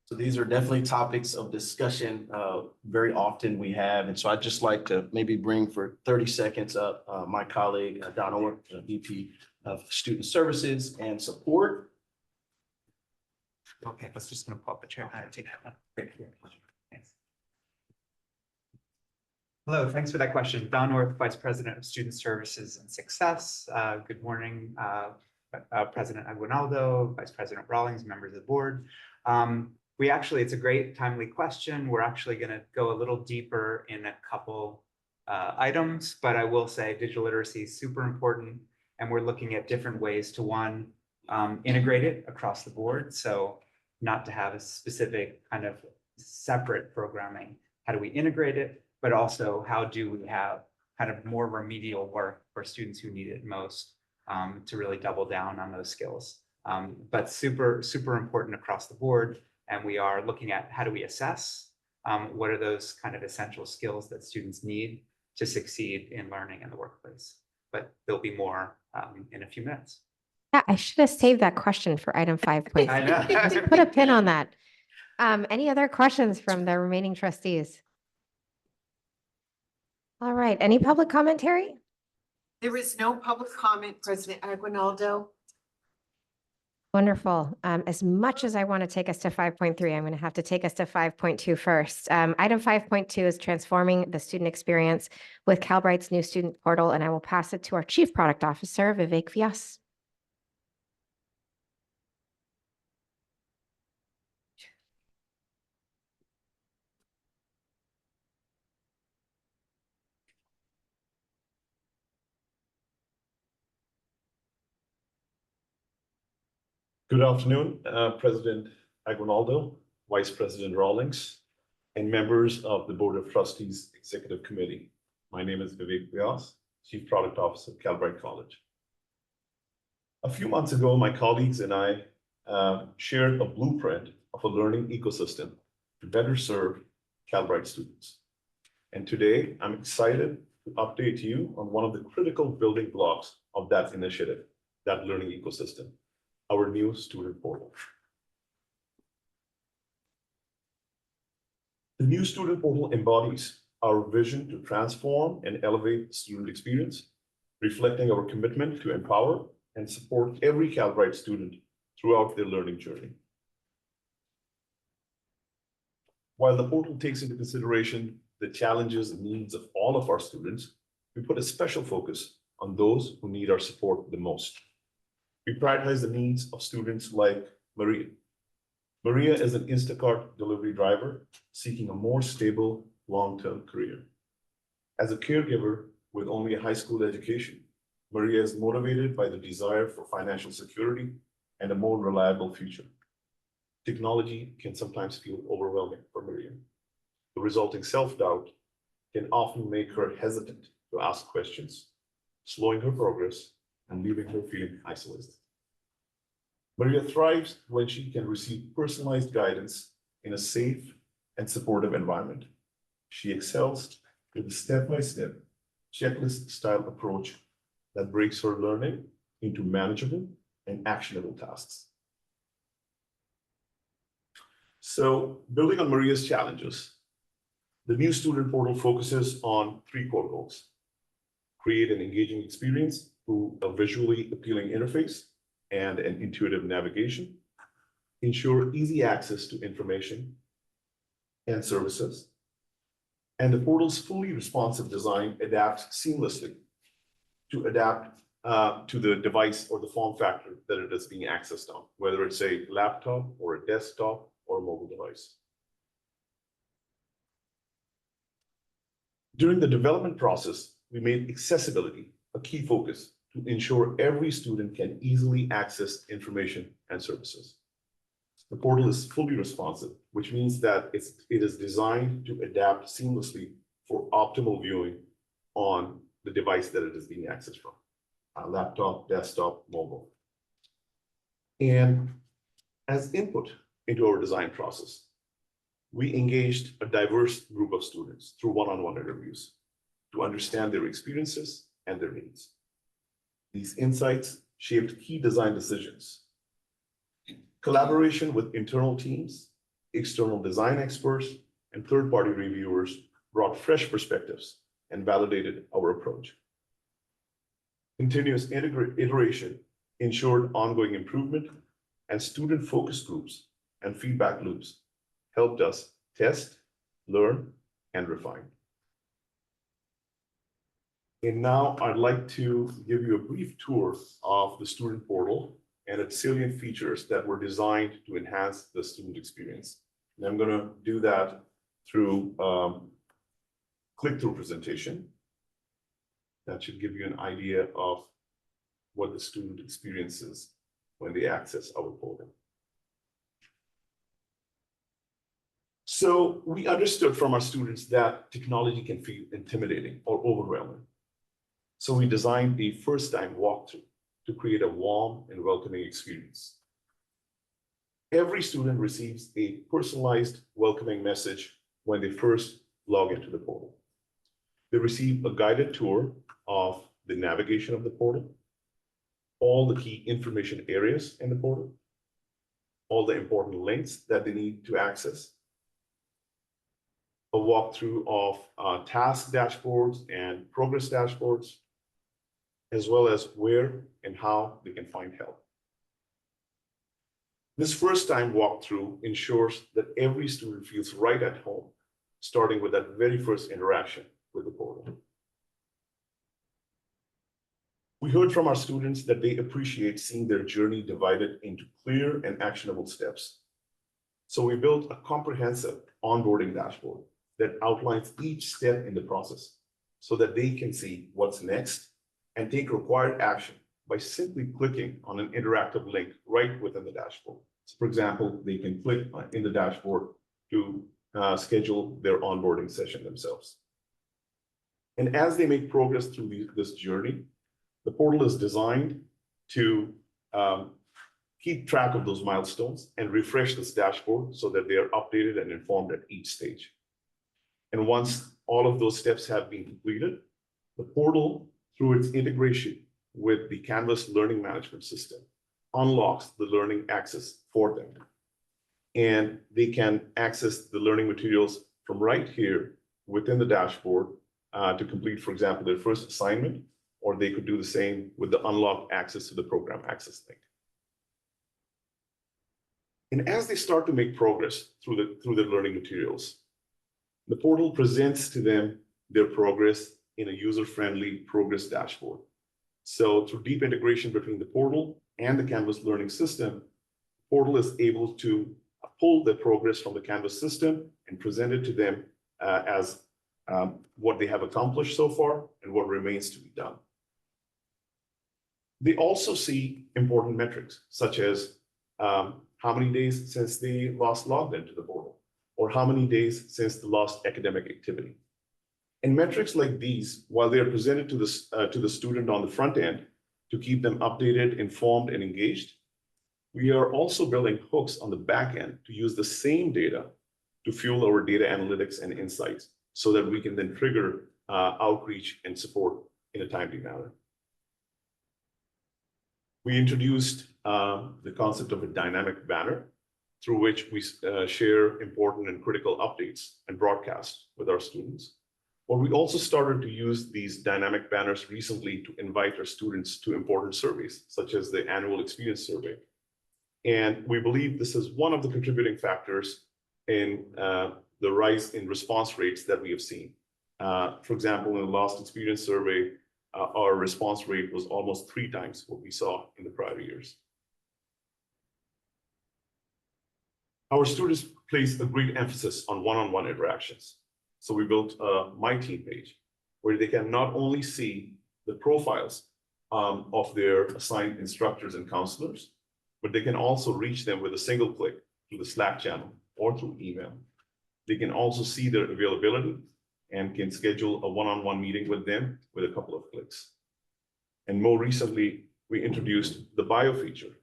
So these are definitely topics of discussion very often we have. And so I'd just like to maybe bring for 30 seconds up my colleague, Don Orr, VP of Student Services and Support. Okay, let's just gonna pull up the chair. Take that one. Great. Thanks. Hello, thanks for that question. Don North, Vice President of Student Services and Success. Good morning, President Aguinaldo, Vice President Rawlings, members of the board. It's a great timely question. We're actually going to go a little deeper in a couple items, but I will say digital literacy is super important, and we're looking at different ways to integrate it across the board. So not to have a specific kind of separate programming. How do we integrate it? But also how do we have kind of more remedial work for students who need it most to really double down on those skills. But super, super important across the board. And we are looking at how do we assess what are those kind of essential skills that students need to succeed in learning in the workplace. But there'll be more in a few minutes. Yeah, I should have saved that question for item 5.3. I know. Put a pin on that. Any other questions from the remaining trustees? All right, any public commentary? There is no public comment, President Aguinaldo. Wonderful. As much as I want to take us to 5.3, I'm going to have to take us to 5.2 first. Item 5.2 is transforming the student experience with Calbright's new student portal, and I will pass it to our Chief Product Officer, Vivek Vyas. Good afternoon, President Aguinaldo, Vice President Rawlings, and members of the Board of Trustees Executive Committee. My name is Vivek Vyas, Chief Product Officer at Calbright College. A few months ago, my colleagues and I shared a blueprint of a learning ecosystem to better serve Calbright students. And today, I'm excited to update you on one of the critical building blocks of that initiative, that learning ecosystem, our new student portal. The new student portal embodies our vision to transform and elevate the student experience, reflecting our commitment to empower and support every Calbright student throughout their learning journey. While the portal takes into consideration the challenges and needs of all of our students, we put a special focus on those who need our support the most. We prioritize the needs of students like Maria. Maria is an Instacart delivery driver seeking a more stable, long-term career. As a caregiver with only a high school education, Maria is motivated by the desire for financial security and a more reliable future. Technology can sometimes feel overwhelming for Maria. The resulting self-doubt can often make her hesitant to ask questions, slowing her progress and leaving her feeling isolated. Maria thrives when she can receive personalized guidance in a safe and supportive environment. She excels with a step-by-step, checklist-style approach that breaks her learning into manageable and actionable tasks. So, building on Maria's challenges, the new student portal focuses on 3 core goals: create an engaging experience through a visually appealing interface and an intuitive navigation, ensure easy access to information and services, and the portal's fully responsive design adapts seamlessly to the device or the form factor that it is being accessed on, whether it's a laptop or a desktop or a mobile device. During the development process, we made accessibility a key focus to ensure every student can easily access information and services. The portal is fully responsive, which means that it is designed to adapt seamlessly for optimal viewing on the device that it is being accessed from, laptop, desktop, mobile. And as input into our design process, we engaged a diverse group of students through one-on-one interviews to understand their experiences and their needs. These insights shaped key design decisions. Collaboration with internal teams, external design experts, and third-party reviewers brought fresh perspectives and validated our approach. Continuous iteration ensured ongoing improvement, and student focus groups and feedback loops helped us test, learn, and refine. And now I'd like to give you a brief tour of the student portal and its salient features that were designed to enhance the student experience. And I'm going to do that through click-through presentation. That should give you an idea of what the student experiences when they access our portal. So we understood from our students that technology can feel intimidating or overwhelming. So we designed a first-time walkthrough to create a warm and welcoming experience. Every student receives a personalized welcoming message when they first log into the portal. They receive a guided tour of the navigation of the portal, all the key information areas in the portal, all the important links that they need to access, a walkthrough of task dashboards and progress dashboards, as well as where and how they can find help. This first-time walkthrough ensures that every student feels right at home, starting with that very first interaction with the portal. We heard from our students that they appreciate seeing their journey divided into clear and actionable steps. So we built a comprehensive onboarding dashboard that outlines each step in the process so that they can see what's next and take required action by simply clicking on an interactive link right within the dashboard. So for example, they can click in the dashboard to schedule their onboarding session themselves. And as they make progress through this journey, the portal is designed to keep track of those milestones and refresh this dashboard so that they are updated and informed at each stage. And once all of those steps have been completed, the portal, through its integration with the Canvas learning management system, unlocks the learning access for them. And they can access the learning materials from right here within the dashboard to complete, for example, their first assignment, or they could do the same with the unlock access to the program access link. And as they start to make progress through the learning materials, the portal presents to them their progress in a user-friendly progress dashboard. So through deep integration between the portal and the Canvas learning system, the portal is able to pull the progress from the Canvas system and present it to them as what they have accomplished so far and what remains to be done. They also see important metrics, such as how many days since they last logged into the portal, or how many days since the last academic activity. And metrics like these, while they are presented to the student on the front end to keep them updated, informed, and engaged, we are also building hooks on the back end to use the same data to fuel our data analytics and insights so that we can then trigger outreach and support in a timely manner. We introduced the concept of a dynamic banner through which we share important and critical updates and broadcasts with our students. But we also started to use these dynamic banners recently to invite our students to important surveys, such as the annual experience survey. And we believe this is one of the contributing factors in the rise in response rates that we have seen. For example, in the last experience survey, our response rate was almost 3 times what we saw in the prior years. Our students place a great emphasis on one-on-one interactions. So we built a My Team page where they can not only see the profiles of their assigned instructors and counselors, but they can also reach them with a single click through the Slack channel or through email. They can also see their availability and can schedule a one-on-one meeting with them with a couple of clicks. And more recently, we introduced the bio feature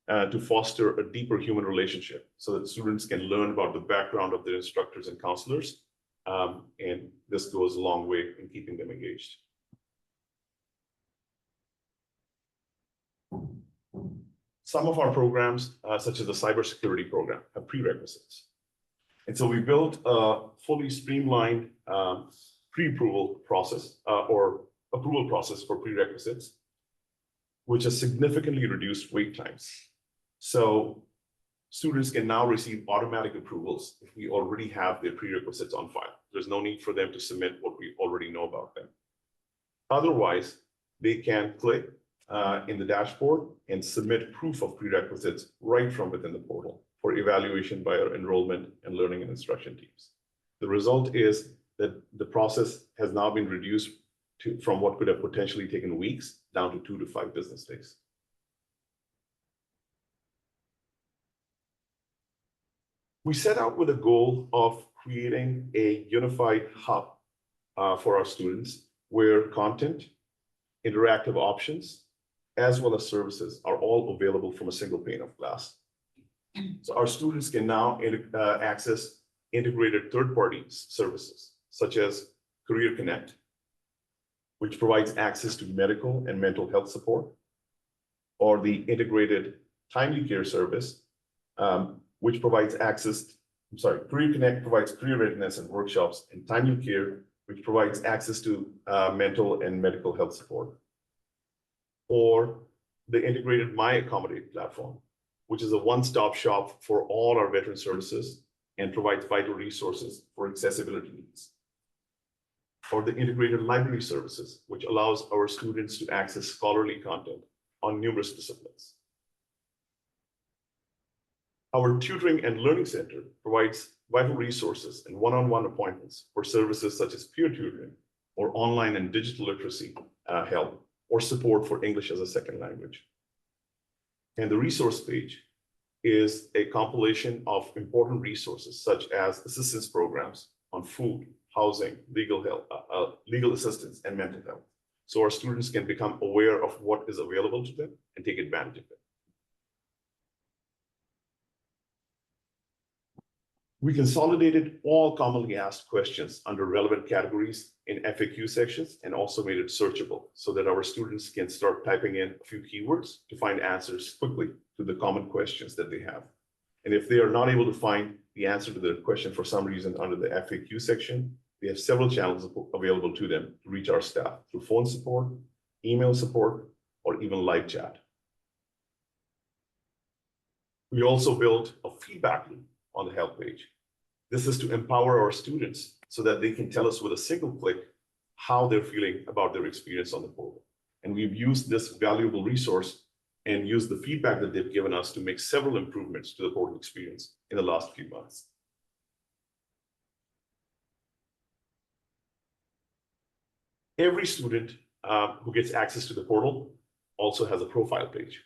to foster a deeper human relationship so that students can learn about the background of their instructors and counselors. And this goes a long way in keeping them engaged. Some of our programs, such as the cybersecurity program, have prerequisites. And so we built a fully streamlined pre-approval process or approval process for prerequisites, which has significantly reduced wait times. So students can now receive automatic approvals if we already have their prerequisites on file. There's no need for them to submit what we already know about them. Otherwise, they can click in the dashboard and submit proof of prerequisites right from within the portal for evaluation by our enrollment and learning and instruction teams. The result is that the process has now been reduced from what could have potentially taken weeks down to 2 to 5 business days. We set out with a goal of creating a unified hub for our students where content, interactive options, as well as services are all available from a single pane of glass. So our students can now access integrated third-party services such as Career Connect, which provides access to medical and mental health support, or the integrated timely care service, which provides access, Career Connect provides career readiness and workshops, and timely care, which provides access to mental and medical health support. Or the integrated My Accommodate platform, which is a one-stop shop for all our veteran services and provides vital resources for accessibility needs. Or the integrated library services, which allows our students to access scholarly content on numerous disciplines. Our tutoring and learning center provides vital resources and one-on-one appointments for services such as peer tutoring or online and digital literacy help or support for English as a second language. And the resource page is a compilation of important resources such as assistance programs on food, housing, legal health, legal assistance, and mental health. So our students can become aware of what is available to them and take advantage of it. We consolidated all commonly asked questions under relevant categories in FAQ sections and also made it searchable so that our students can start typing in a few keywords to find answers quickly to the common questions that they have. And if they are not able to find the answer to their question for some reason under the FAQ section, we have several channels available to them to reach our staff through phone support, email support, or even live chat. We also built a feedback loop on the help page. This is to empower our students so that they can tell us with a single click how they're feeling about their experience on the portal. And we've used this valuable resource and used the feedback that they've given us to make several improvements to the portal experience in the last few months. Every student who gets access to the portal also has a profile page.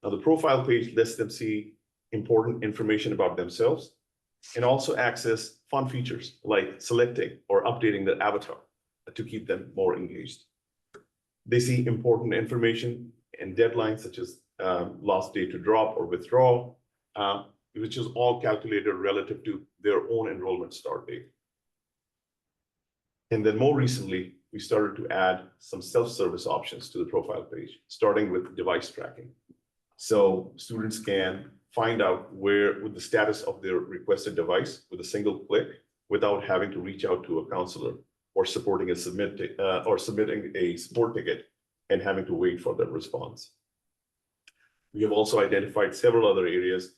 Now, the profile page lets them see important information about themselves and also access fun features like selecting or updating their avatar to keep them more engaged. They see important information and deadlines such as last day to drop or withdraw, which is all calculated relative to their own enrollment start date. And then more recently, we started to add some self-service options to the profile page, starting with device tracking. So students can find out with the status of their requested device with a single click without having to reach out to a counselor or submitting a support ticket and having to wait for their response. We have also identified several other areas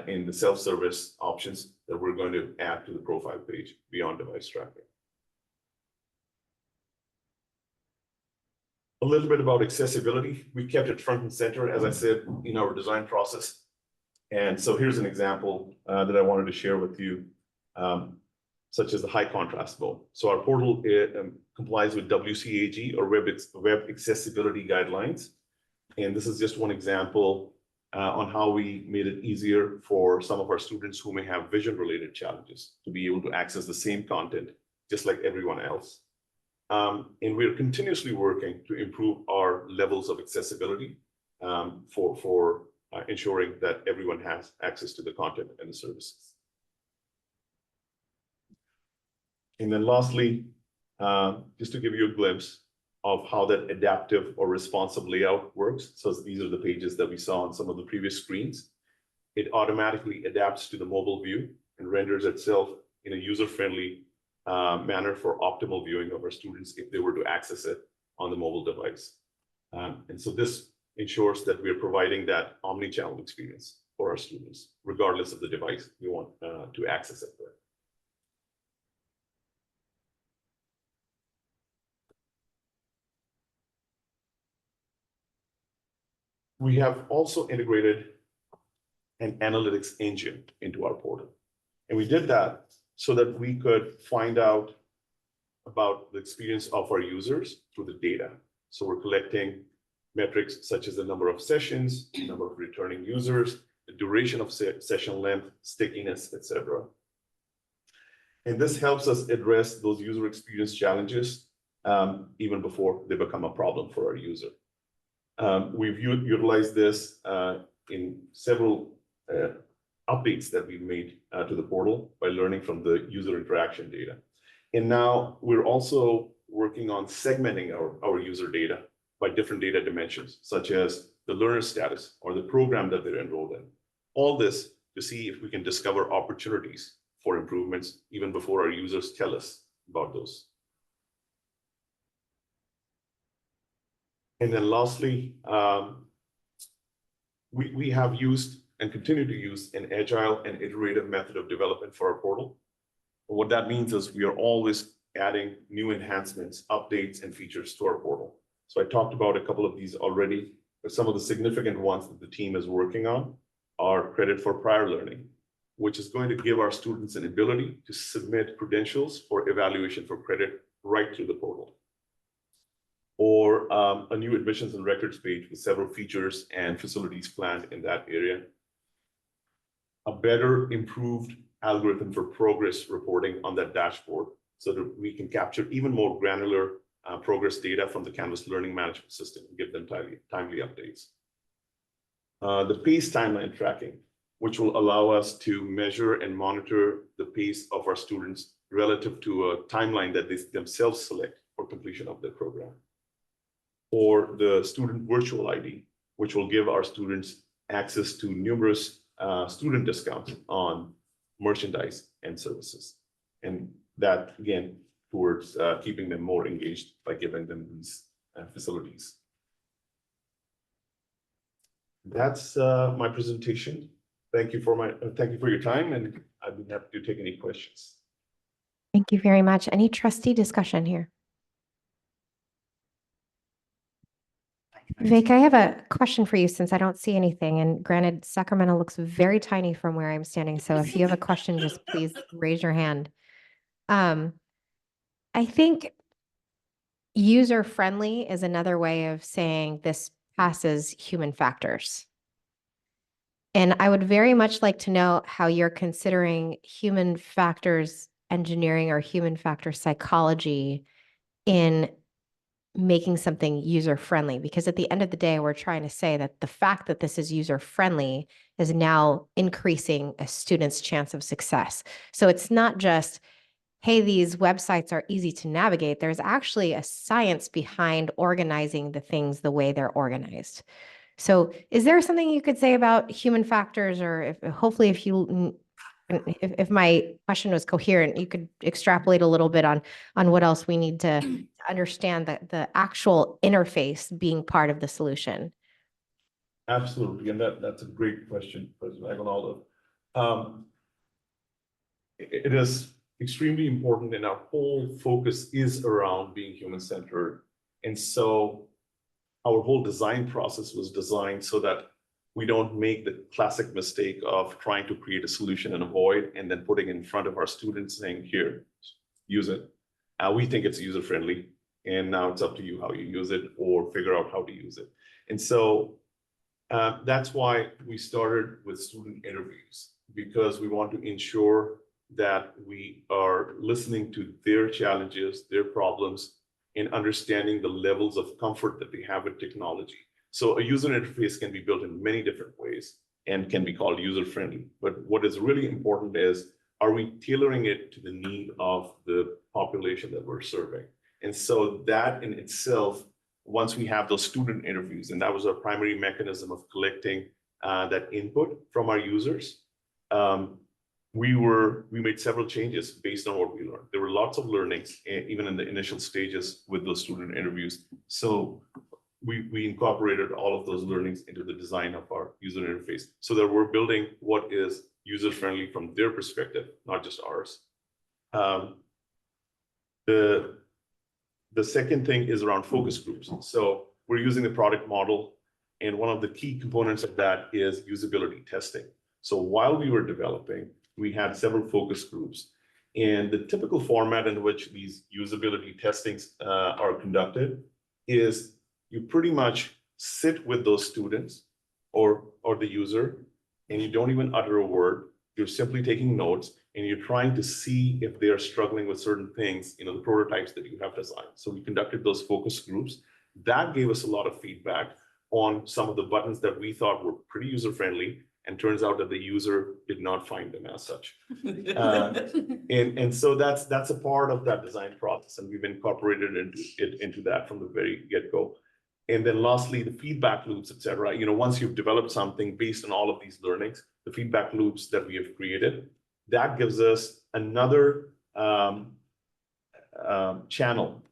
in the self-service options that we're going to add to the profile page beyond device tracking. A little bit about accessibility. We kept it front and center, as I said, in our design process. And so here's an example that I wanted to share with you, such as the high contrast mode. So our portal complies with WCAG or Web Accessibility Guidelines. And this is just one example on how we made it easier for some of our students who may have vision-related challenges to be able to access the same content just like everyone else. And we're continuously working to improve our levels of accessibility for ensuring that everyone has access to the content and the services. And then lastly, just to give you a glimpse of how that adaptive or responsive layout works. So these are the pages that we saw on some of the previous screens. It automatically adapts to the mobile view and renders itself in a user-friendly manner for optimal viewing of our students if they were to access it on the mobile device. And so this ensures that we are providing that omni-channel experience for our students, regardless of the device we want to access it with. We have also integrated an analytics engine into our portal. And we did that so that we could find out about the experience of our users through the data. So we're collecting metrics such as the number of sessions, number of returning users, the duration of session length, stickiness, etc. And this helps us address those user experience challenges even before they become a problem for our user. We've utilized this in several updates that we've made to the portal by learning from the user interaction data. And now we're also working on segmenting our user data by different data dimensions, such as the learner status or the program that they're enrolled in. All this to see if we can discover opportunities for improvements even before our users tell us about those. And then lastly, we have used and continue to use an agile and iterative method of development for our portal. And what that means is we are always adding new enhancements, updates, and features to our portal. So I talked about a couple of these already, but some of the significant ones that the team is working on are credit for prior learning, which is going to give our students an ability to submit credentials for evaluation for credit right through the portal. Or a new admissions and records page with several features and facilities planned in that area. A better, improved algorithm for progress reporting on that dashboard so that we can capture even more granular progress data from the Canvas learning management system and give them timely updates. The pace timeline tracking, which will allow us to measure and monitor the pace of our students relative to a timeline that they themselves select for completion of their program. Or the student virtual ID, which will give our students access to numerous student discounts on merchandise and services. And that, again, towards keeping them more engaged by giving them these facilities. That's my presentation. Thank you for your time, and I'd be happy to take any questions. Thank you very much. Any trustee discussion here? Vivek, I have a question for you since I don't see anything. And granted, Sacramento looks very tiny from where I'm standing. So if you have a question, just please raise your hand. I think user-friendly is another way of saying this passes human factors. And I would very much like to know how you're considering human factors engineering or human factor psychology in making something user-friendly, because at the end of the day, we're trying to say that the fact that this is user-friendly is now increasing a student's chance of success. So it's not just, hey, these websites are easy to navigate. There's actually a science behind organizing the things the way they're organized. So is there something you could say about human factors, or hopefully if my question was coherent, you could extrapolate a little bit on what else we need to understand the actual interface being part of the solution. Absolutely, and that's a great question, President Aguinaldo. It is extremely important, and our whole focus is around being human-centered. And so our whole design process was designed so that we don't make the classic mistake of trying to create a solution in a void and then putting it in front of our students saying, here, use it. We think it's user-friendly, and now it's up to you how you use it or figure out how to use it. And so that's why we started with student interviews, because we want to ensure that we are listening to their challenges, their problems, and understanding the levels of comfort that they have with technology. So a user interface can be built in many different ways and can be called user-friendly. But what is really important is, are we tailoring it to the need of the population that we're serving? And so that in itself, once we have those student interviews, and that was our primary mechanism of collecting that input from our users, we made several changes based on what we learned. There were lots of learnings, even in the initial stages with those student interviews. So we incorporated all of those learnings into the design of our user interface so that we're building what is user-friendly from their perspective, not just ours. The second thing is around focus groups. So we're using the product model, and one of the key components of that is usability testing. So while we were developing, we had several focus groups, and the typical format in which these usability testings are conducted is you pretty much sit with those students or the user, and you don't even utter a word. You're simply taking notes, and you're trying to see if they are struggling with certain things, the prototypes that you have designed. So we conducted those focus groups. That gave us a lot of feedback on some of the buttons that we thought were pretty user-friendly, and turns out that the user did not find them as such. And so that's a part of that design process, and we've incorporated into that from the very get-go. And then lastly, the feedback loops, et cetera. Once you've developed something based on all of these learnings, the feedback loops that we have created, that gives us another channel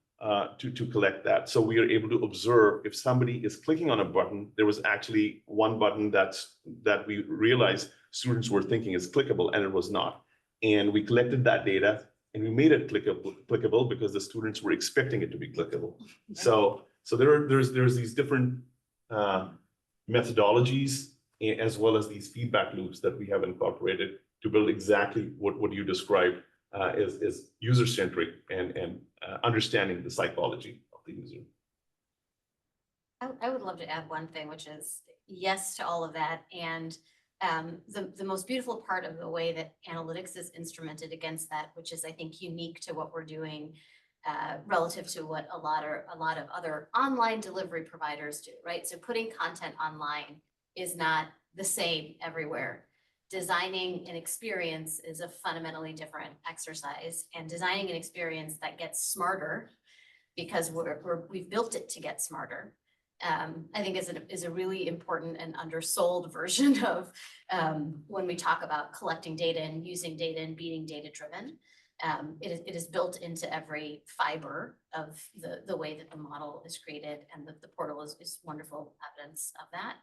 to collect that. So we are able to observe if somebody is clicking on a button. There was actually one button that we realized students were thinking is clickable, and it was not. And we collected that data and we made it clickable because the students were expecting it to be clickable. So there's these different methodologies as well as these feedback loops that we have incorporated to build exactly what you described is user-centric and understanding the psychology of the user. I would love to add one thing, which is yes to all of that. And the most beautiful part of the way that analytics is instrumented against that, which is I think unique to what we're doing relative to what a lot of other online delivery providers do, right? So putting content online is not the same everywhere. Designing an experience is a fundamentally different exercise, and designing an experience that gets smarter because we've built it to get smarter. I think is a really important and undersold version of when we talk about collecting data and using data and being data driven. It is built into every fiber of the way that the model is created, and the portal is wonderful evidence of that.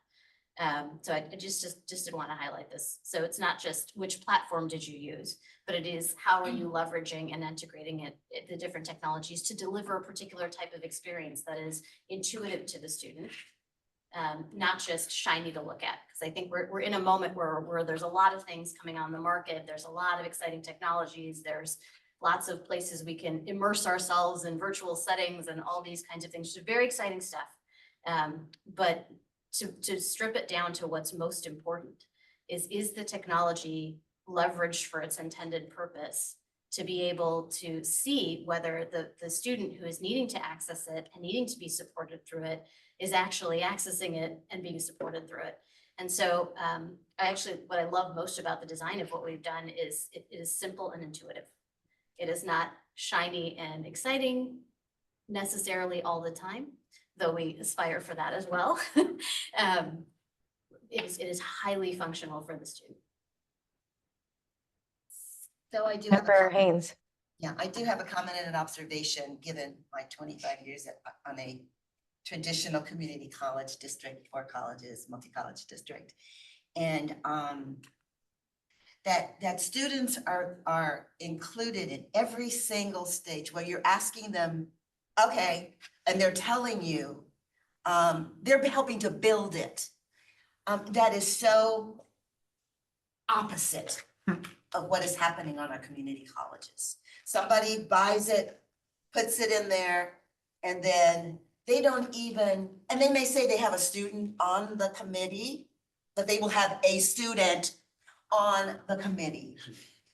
So I just did want to highlight this. So it's not just which platform did you use, but it is how are you leveraging and integrating the different technologies to deliver a particular type of experience that is intuitive to the student, not just shiny to look at. Because I think we're in a moment where there's a lot of things coming on the market. There's a lot of exciting technologies. There's lots of places we can immerse ourselves in virtual settings and all these kinds of things. So very exciting stuff. But to strip it down to what's most important is the technology leveraged for its intended purpose to be able to see whether the student who is needing to access it and needing to be supported through it is actually accessing it and being supported through it. And so what I love most about the design of what we've done is it is simple and intuitive. It is not shiny and exciting necessarily all the time, though we aspire for that as well. It is highly functional for the student. So I do have a Member comment. Haynes. Yeah, I do have a comment and an observation, given my 25 years on a traditional community college district or colleges, multi-college district. And that students are included in every single stage where you're asking them, okay, and they're telling you, they're helping to build it. That is so opposite of what is happening on our community colleges. Somebody buys it, puts it in there, and then they don't even, and they may say they have a student on the committee, but they will have a student on the committee.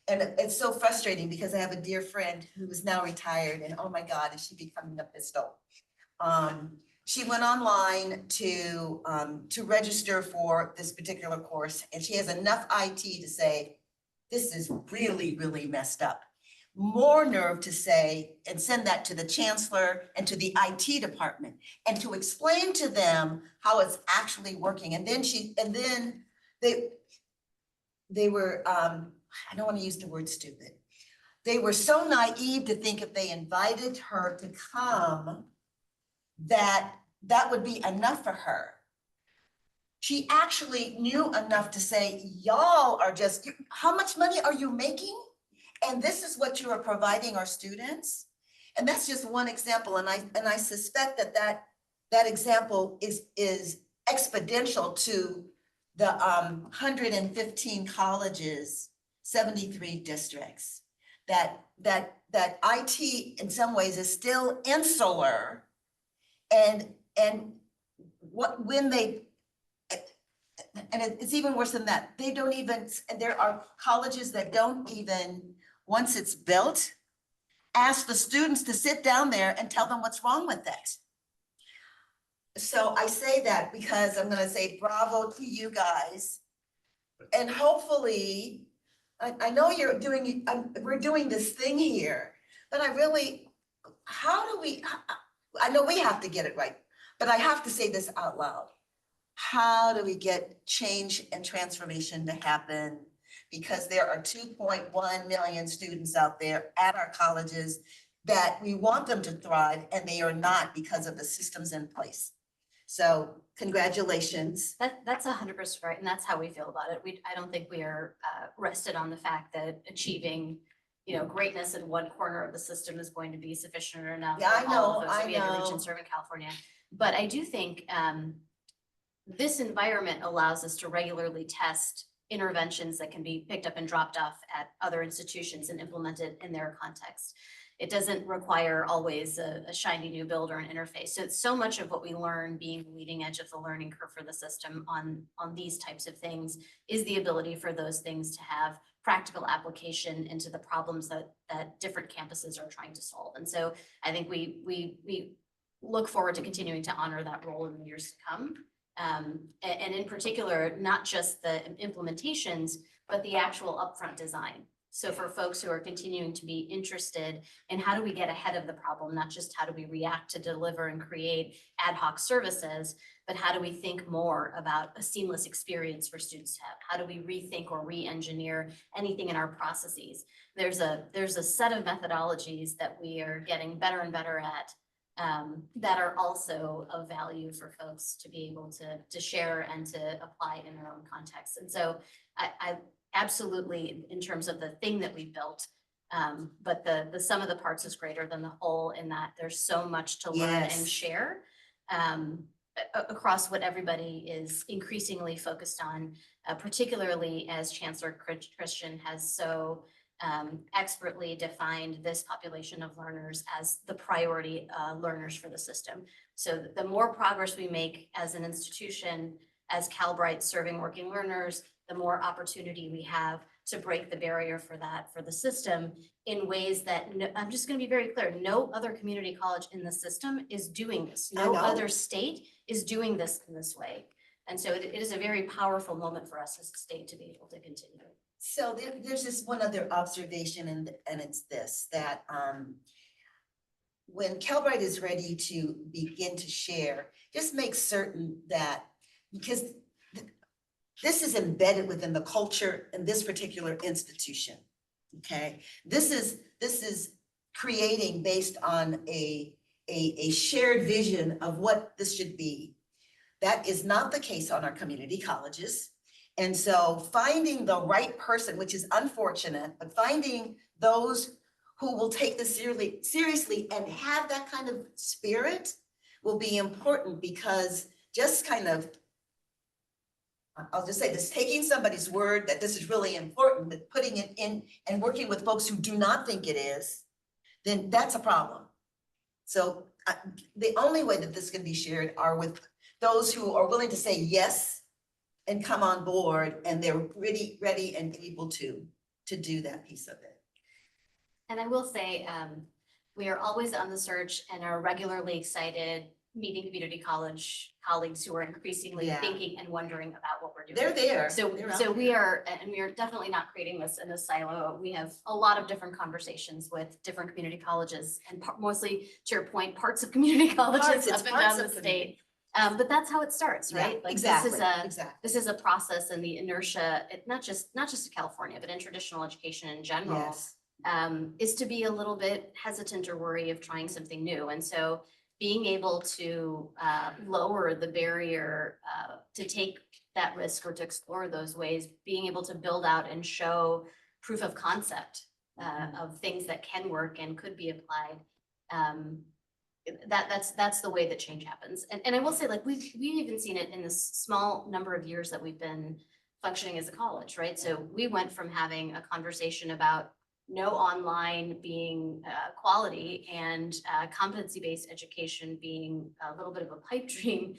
And it's so frustrating because I have a dear friend who is now retired, and oh my God, is she becoming a pistol. She went online to register for this particular course, and she has enough IT to say, this is really, really messed up. More nerve to say and send that to the chancellor and to the IT department and to explain to them how it's actually working. And then they were, I don't want to use the word stupid. They were so naive to think if they invited her to come, that that would be enough for her. She actually knew enough to say, y'all are just, how much money are you making? And this is what you are providing our students. And that's just one example. And I suspect that example is exponential to the 115 colleges, 73 districts. That IT in some ways is still insular. And when they, and it's even worse than that. They don't even, there are colleges that don't even, once it's built, ask the students to sit down there and tell them what's wrong with it. So I say that because I'm gonna say bravo to you guys. And hopefully, I know you're doing, we're doing this thing here, but I really, how do we, I know we have to get it right, but I have to say this out loud. How do we get change and transformation to happen? Because there are 2.1 million students out there at our colleges that we want them to thrive, and they are not because of the systems in place. So congratulations. That's 100% right, and that's how we feel about it. I don't think we are rested on the fact that achieving, greatness in one corner of the system is going to be sufficient or enough. Yeah, for all of I those that we have to reach know. and serve in California. But I do think this environment allows us to regularly test interventions that can be picked up and dropped off at other institutions and implemented in their context. It doesn't require always a shiny new build or an interface. So it's so much of what we learn being the leading edge of the learning curve for the system on these types of things is the ability for those things to have practical application into the problems that different campuses are trying to solve. And so I think we look forward to continuing to honor that role in the years to come. And in particular, not just the implementations, but the actual upfront design. So for folks who are continuing to be interested in how do we get ahead of the problem, not just how do we react to deliver and create ad hoc services, but how do we think more about a seamless experience for students to have? How do we rethink or re-engineer anything in our processes? There's a set of methodologies that we are getting better and better at that are also of value for folks to be able to share and to apply in their own context. And so I absolutely, in terms of the thing that we built, but the sum of the parts is greater than the whole in that there's so much to learn and Yes. share across what everybody is increasingly focused on, particularly as Chancellor Christian has so expertly defined this population of learners as the priority learners for the system. So the more progress we make as an institution, as Calbright serving working learners, the more opportunity we have to break the barrier for the system in ways that, I'm just going to be very clear, no other community college in the system is doing this. I No know. other state is doing this in this way. And so it is a very powerful moment for us as a state to be able to continue. So there's just one other observation, and it's this, that when Calbright is ready to begin to share, just make certain that, because this is embedded within the culture in this particular institution, okay? This is creating based on a shared vision of what this should be. That is not the case on our community colleges. And so finding the right person, which is unfortunate, but finding those who will take this seriously and have that kind of spirit will be important, because just kind of, I'll just say this, taking somebody's word that this is really important, but putting it in and working with folks who do not think it is, then that's a problem. So the only way that this can be shared are with those who are willing to say yes and come on board, and they're ready and able to do that piece of it. And I will say, we are always on the search and are regularly excited meeting community college colleagues who are increasingly Yeah. thinking and wondering about what we're doing. They're there. So They're out we there. are definitely not creating this in a silo. We have a lot of different conversations with different community colleges, and mostly, to your point, parts of community colleges It's up and parts down the of state. But that's how it starts, Yeah, right? Like exactly, this is a process, and the inertia, not just in California, but in traditional education in general, Yes. is to be a little bit hesitant or worry of trying something new. And so being able to lower the barrier to take that risk or to explore those ways, being able to build out and show proof of concept of things that can work and could be applied. That's the way that change happens. And I will say, like, we've even seen it in this small number of years that we've been functioning as a college, right? So we went from having a conversation about no online being quality and competency-based education being a little bit of a pipe dream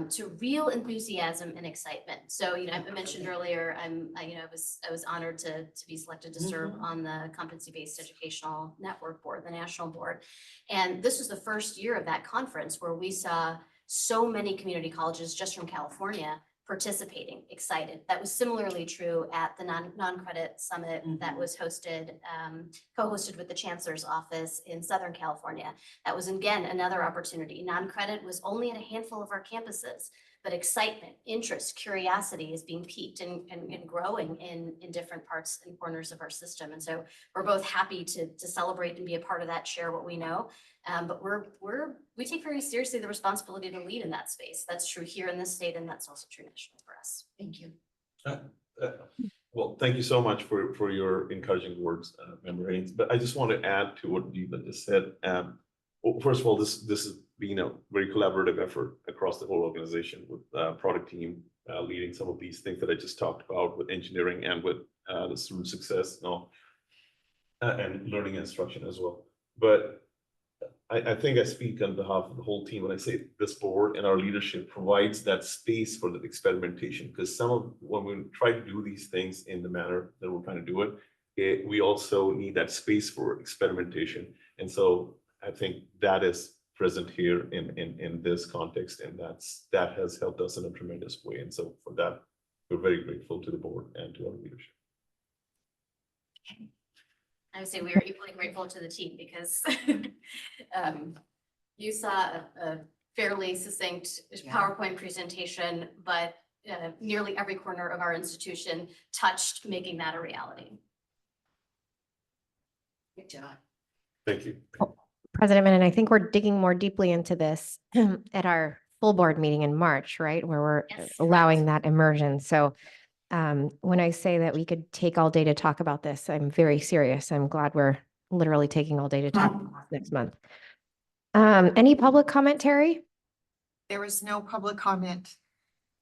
to real enthusiasm and excitement. So, I mentioned earlier, I was honored to be selected to serve on the competency-based educational network board, the national board. And this was the first year of that conference where we saw so many community colleges just from California participating, excited. That was similarly true at the non-credit summit that was hosted, co-hosted with the Chancellor's office in Southern California. That was, again, another opportunity. Non-credit was only at a handful of our campuses, but excitement, interest, curiosity is being piqued and growing in different parts and corners of our system. And so we're both happy to celebrate and be a part of that, share what we know. But we take very seriously the responsibility to lead in that space. That's true here in this state, and that's also true nationally for us. Thank you. Well, thank you so much for your encouraging words, Member Haynes. But I just want to add to what Deepa just said. Well, first of all, this has been a very collaborative effort across the whole organization with product team leading some of these things that I just talked about with engineering and with the student success and learning and instruction as well. But I think I speak on behalf of the whole team when I say this board and our leadership provides that space for the experimentation, because when we try to do these things in the manner that we're trying to do it, we also need that space for experimentation. And so I think that is present here in this context, and that has helped us in a tremendous way. And so for that, we're very grateful to the board and to our leadership. I would say we are equally grateful to the team because you saw a fairly succinct PowerPoint presentation, but nearly every corner of our institution touched making that a reality. Good job. Thank you. President Menon, I think we're digging more deeply into this at our full board meeting in March, right? Where we're Yes, allowing that immersion. So when I say that we could take all day to talk about this, I'm very serious. I'm glad we're literally taking all day to talk about this next month. Any public commentary? There is no public comment.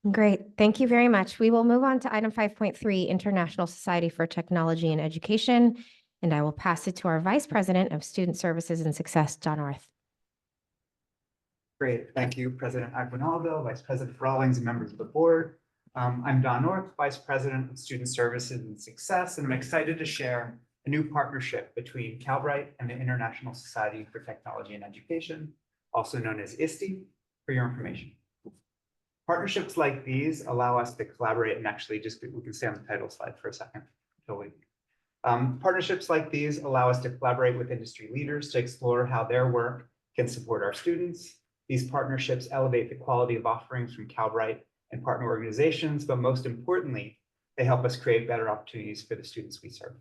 Great. Thank you very much. We will move on to item 5.3, International Society for Technology and Education. And I will pass it to our Vice President of Student Services and Success, John Orth. Great. Thank you, President Aguinaldo, Vice President Rawlings, and members of the board. I'm Don North, Vice President of Student Services and Success, and I'm excited to share a new partnership between Calbright and the International Society for Technology and Education, also known as ISTE, for your information. Partnerships like these allow us to collaborate, and actually we can stay on the title slide for a second. Totally. Partnerships like these allow us to collaborate with industry leaders to explore how their work can support our students. These partnerships elevate the quality of offerings from Calbright and partner organizations, but most importantly, they help us create better opportunities for the students we serve.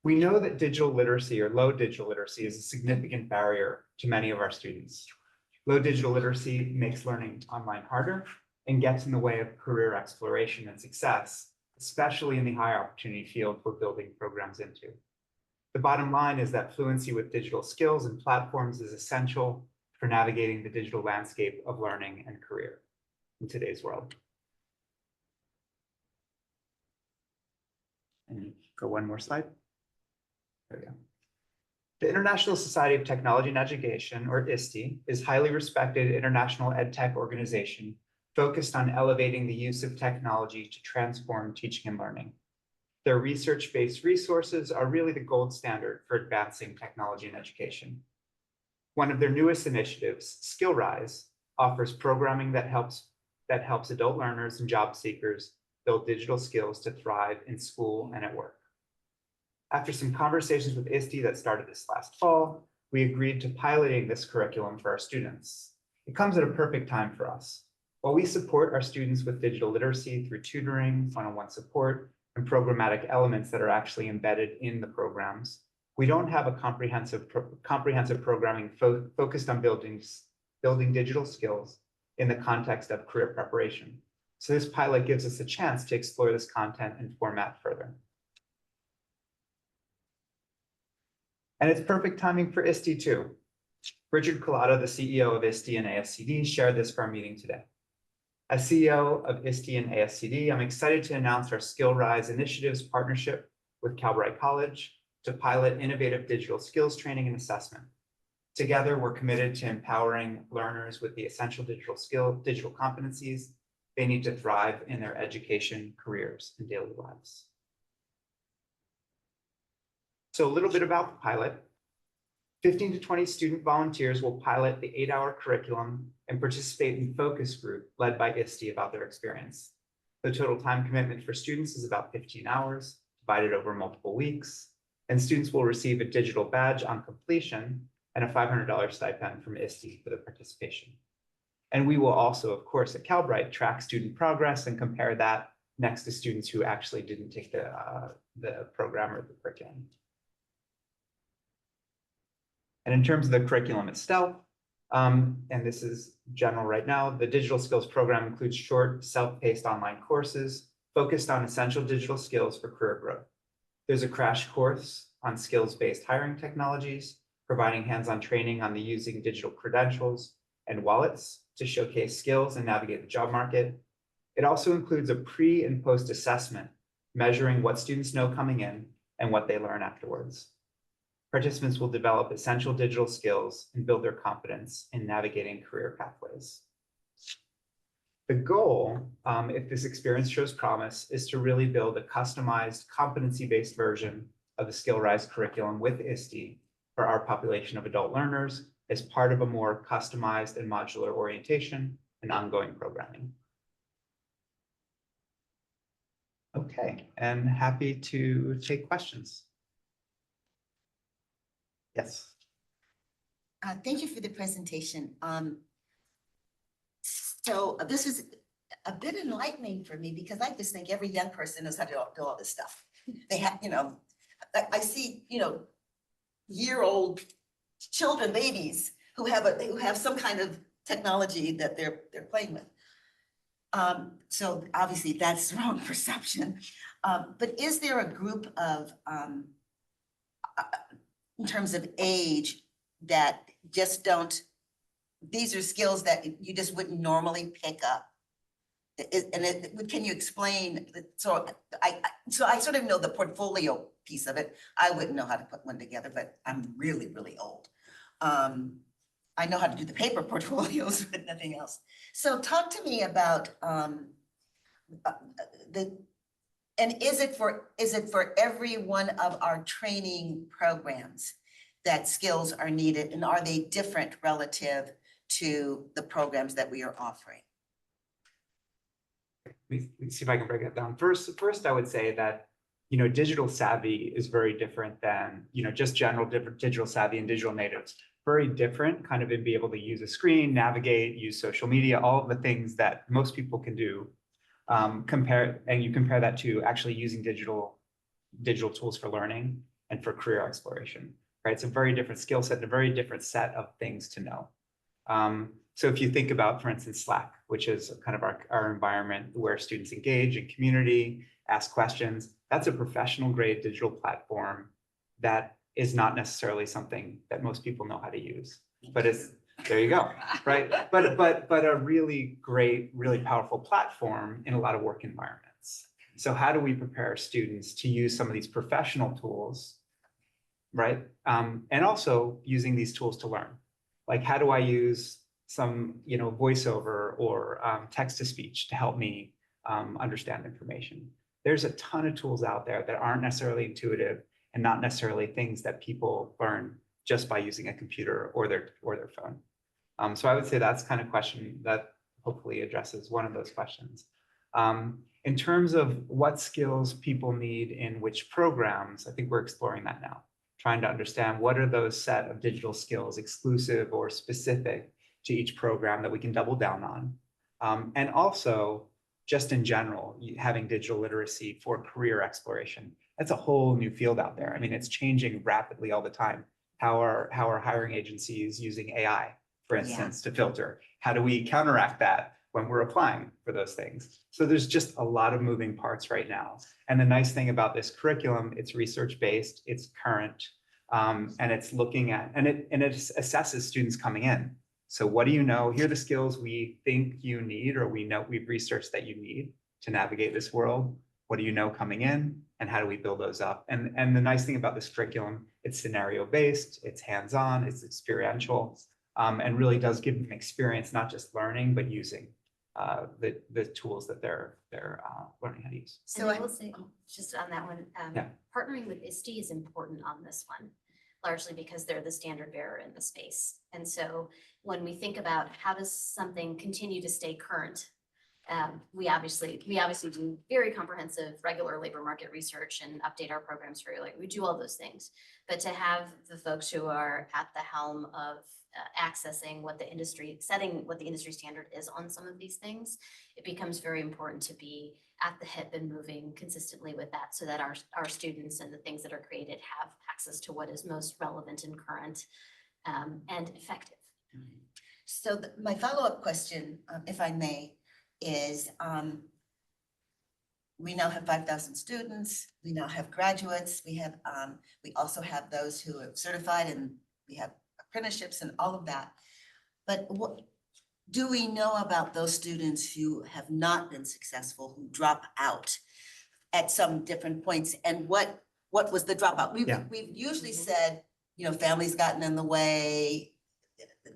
We know that digital literacy or low digital literacy is a significant barrier to many of our students. Low digital literacy makes learning online harder and gets in the way of career exploration and success, especially in the higher opportunity field we're building programs into. The bottom line is that fluency with digital skills and platforms is essential for navigating the digital landscape of learning and career in today's world. And go one more slide. There we go. The International Society of Technology and Education, or ISTE, is a highly respected international edtech organization focused on elevating the use of technology to transform teaching and learning. Their research-based resources are really the gold standard for advancing technology and education. One of their newest initiatives, SkillRise, offers programming that helps adult learners and job seekers build digital skills to thrive in school and at work. After some conversations with ISTE that started this last fall, we agreed to piloting this curriculum for our students. It comes at a perfect time for us. While we support our students with digital literacy through tutoring, one-on-one support, and programmatic elements that are actually embedded in the programs, We don't have a comprehensive programming focused on building digital skills in the context of career preparation. So this pilot gives us a chance to explore this content and format further. And it's perfect timing for ISTE too. Richard Collado, the CEO of ISTE and ASCD, shared this for our meeting today. As CEO of ISTE and ASCD, I'm excited to announce our Skill Rise Initiatives partnership with Calbright College to pilot innovative digital skills training and assessment. Together, we're committed to empowering learners with the essential digital competencies they need to thrive in their education, careers, and daily lives. So a little bit about the pilot. 15 to 20 student volunteers will pilot the 8-hour curriculum and participate in focus group led by ISTE about their experience. The total time commitment for students is about 15 hours, divided over multiple weeks, and students will receive a digital badge on completion and a $500 stipend from ISTE for the participation. And we will also, of course, at Calbright, track student progress and compare that next to students who actually didn't take the program or the curriculum. And in terms of the curriculum itself, and this is general right now, the digital skills program includes short, self-paced online courses focused on essential digital skills for career growth. There's a crash course on skills-based hiring technologies, providing hands-on training on the using digital credentials and wallets to showcase skills and navigate the job market. It also includes a pre and post assessment, measuring what students know coming in and what they learn afterwards. Participants will develop essential digital skills and build their confidence in navigating career pathways. The goal, if this experience shows promise, is to really build a customized competency-based version of the Skill Rise curriculum with ISTE for our population of adult learners as part of a more customized and modular orientation and ongoing programming. Okay, and happy to take questions. Yes. Thank you for the presentation. So this is a bit enlightening for me because I just think every young person knows how to do all this stuff. They have, I see, year-old children, babies who have some kind of technology that they're playing with. So obviously that's the wrong perception. But is there a group of, in terms of age, that just don't, these are skills that you just wouldn't normally pick up? Can you explain? So I sort of know the portfolio piece of it. I wouldn't know how to put one together, but I'm really, really old. I know how to do the paper portfolios, but nothing else. So talk to me about and is it for every one of our training programs that skills are needed, and are they different relative to the programs that we are offering? Let me see if I can break that down. First, I would say that, digital savvy is very different than, just general digital savvy and digital natives. Very different, kind of in being able to use a screen, navigate, use social media, all of the things that most people can do. You compare that to actually using digital tools for learning and for career exploration, right? It's a very different skill set and a very different set of things to know. So if you think about, for instance, Slack, which is kind of our environment where students engage in community, ask questions, that's a professional grade digital platform that is not necessarily something that most people know how to use, but there you go, right? But a really great, really powerful platform in a lot of work environments. So how do we prepare students to use some of these professional tools, right? And also using these tools to learn. Like, how do I use some, voiceover or text-to-speech to help me understand information? There's a ton of tools out there that aren't necessarily intuitive and not necessarily things that people learn just by using a computer or their phone. So I would say that's kind of question that hopefully addresses one of those questions. In terms of what skills people need in which programs, I think we're exploring that now, trying to understand what are those set of digital skills exclusive or specific to each program that we can double down on. And also, just in general, having digital literacy for career exploration. That's a whole new field out there. I mean, it's changing rapidly all the time. How are hiring agencies using AI, for instance, to filter? How do we counteract that when we're applying for those things? So there's just a lot of moving parts right now. And the nice thing about this curriculum, it's research-based, it's current, and it's looking at, and it assesses students coming in. So what do you know? Here are the skills we think you need, or we know we've researched that you need to navigate this world. What do you know coming in, and how do we build those up? And the nice thing about this curriculum, it's scenario-based, it's hands-on, it's experiential, and really does give them experience, not just learning, but using the tools that they're learning how to use. So I will say, just on that one, Yeah. partnering with ISTE is important on this one, largely because they're the standard bearer in the space. And so when we think about how does something continue to stay current, we obviously do very comprehensive regular labor market research and update our programs regularly. We do all those things, but to have the folks who are at the helm of accessing what the industry, setting what the industry standard is on some of these things, it becomes very important to be at the hip and moving consistently with that, so that our students and the things that are created have access to what is most relevant and current, and effective. So my follow-up question, if I may, is we now have 5,000 students, we now have graduates, we also have those who have certified, and we have apprenticeships and all of that. But what do we know about those students who have not been successful, who drop out at some different points? And what was the dropout? We've usually said, families gotten in the way,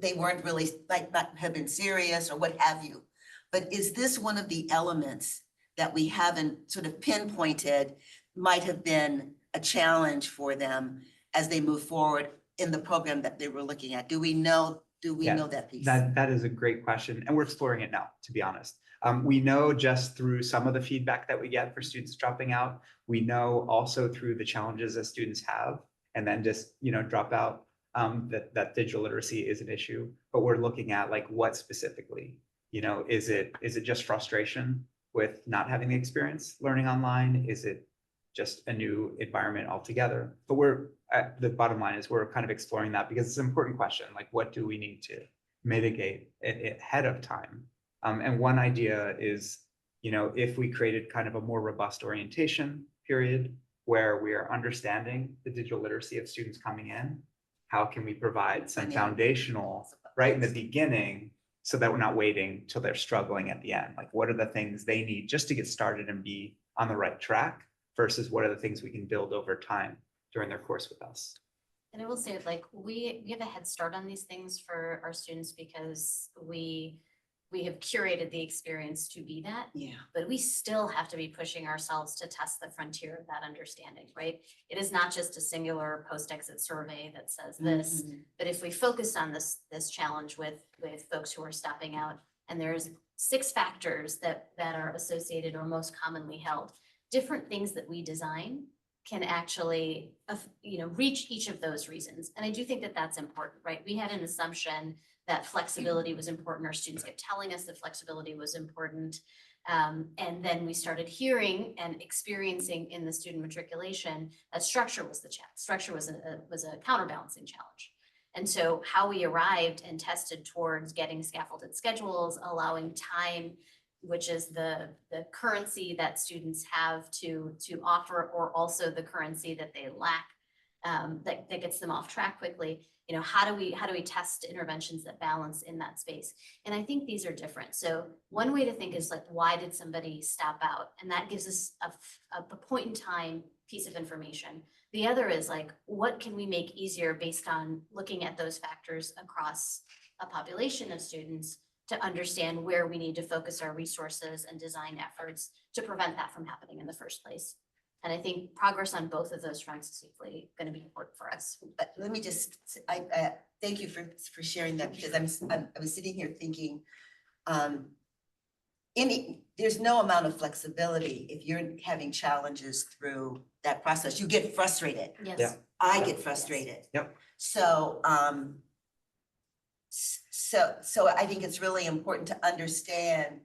they weren't really, like, not have been serious or what have you. But is this one of the elements that we haven't sort of pinpointed might have been a challenge for them as they move forward in the program that they were looking at? Do we know that piece? That is a great question, and we're exploring it now, to be honest. We know just through some of the feedback that we get for students dropping out. We know also through the challenges that students have, and then just drop out, that digital literacy is an issue. But we're looking at, like, what specifically. Is it just frustration with not having the experience learning online? Is it just a new environment altogether? But the bottom line is we're kind of exploring that, because it's an important question. Like, what do we need to mitigate it ahead of time? And one idea is, if we created kind of a more robust orientation period where we are understanding the digital literacy of students coming in, how can we provide some foundational right in the beginning, so that we're not waiting till they're struggling at the end? Like, what are the things they need just to get started and be on the right track, versus what are the things we can build over time during their course with us? And I will say, like, we have a head start on these things for our students because we have curated the experience to be that. Yeah. But we still have to be pushing ourselves to test the frontier of that understanding, right? It is not just a singular post-exit survey that says this, but if we focus on this challenge with folks who are stopping out, and there's 6 factors that are associated or most commonly held, different things that we design can actually, reach each of those reasons. And I do think that that's important, right? We had an assumption that flexibility was important. Our students kept telling us that flexibility was important. And then we started hearing and experiencing in the student matriculation that structure was the challenge. Structure was a counterbalancing challenge. And so how we arrived and tested towards getting scaffolded schedules, allowing time, which is the currency that students have to offer, or also the currency that they lack, that gets them off track quickly. How do we test interventions that balance in that space? And I think these are different. So one way to think is, like, why did somebody stop out? And that gives us a point in time piece of information. The other is, like, what can we make easier based on looking at those factors across a population of students to understand where we need to focus our resources and design efforts to prevent that from happening in the first place. And I think progress on both of those fronts is hopefully going to be important for us. But let me just, I thank you for sharing that, because I was sitting here thinking, there's no amount of flexibility if you're having challenges through that process. You get frustrated. Yes. Yeah. I get frustrated. Yep. So, so I think it's really important to understand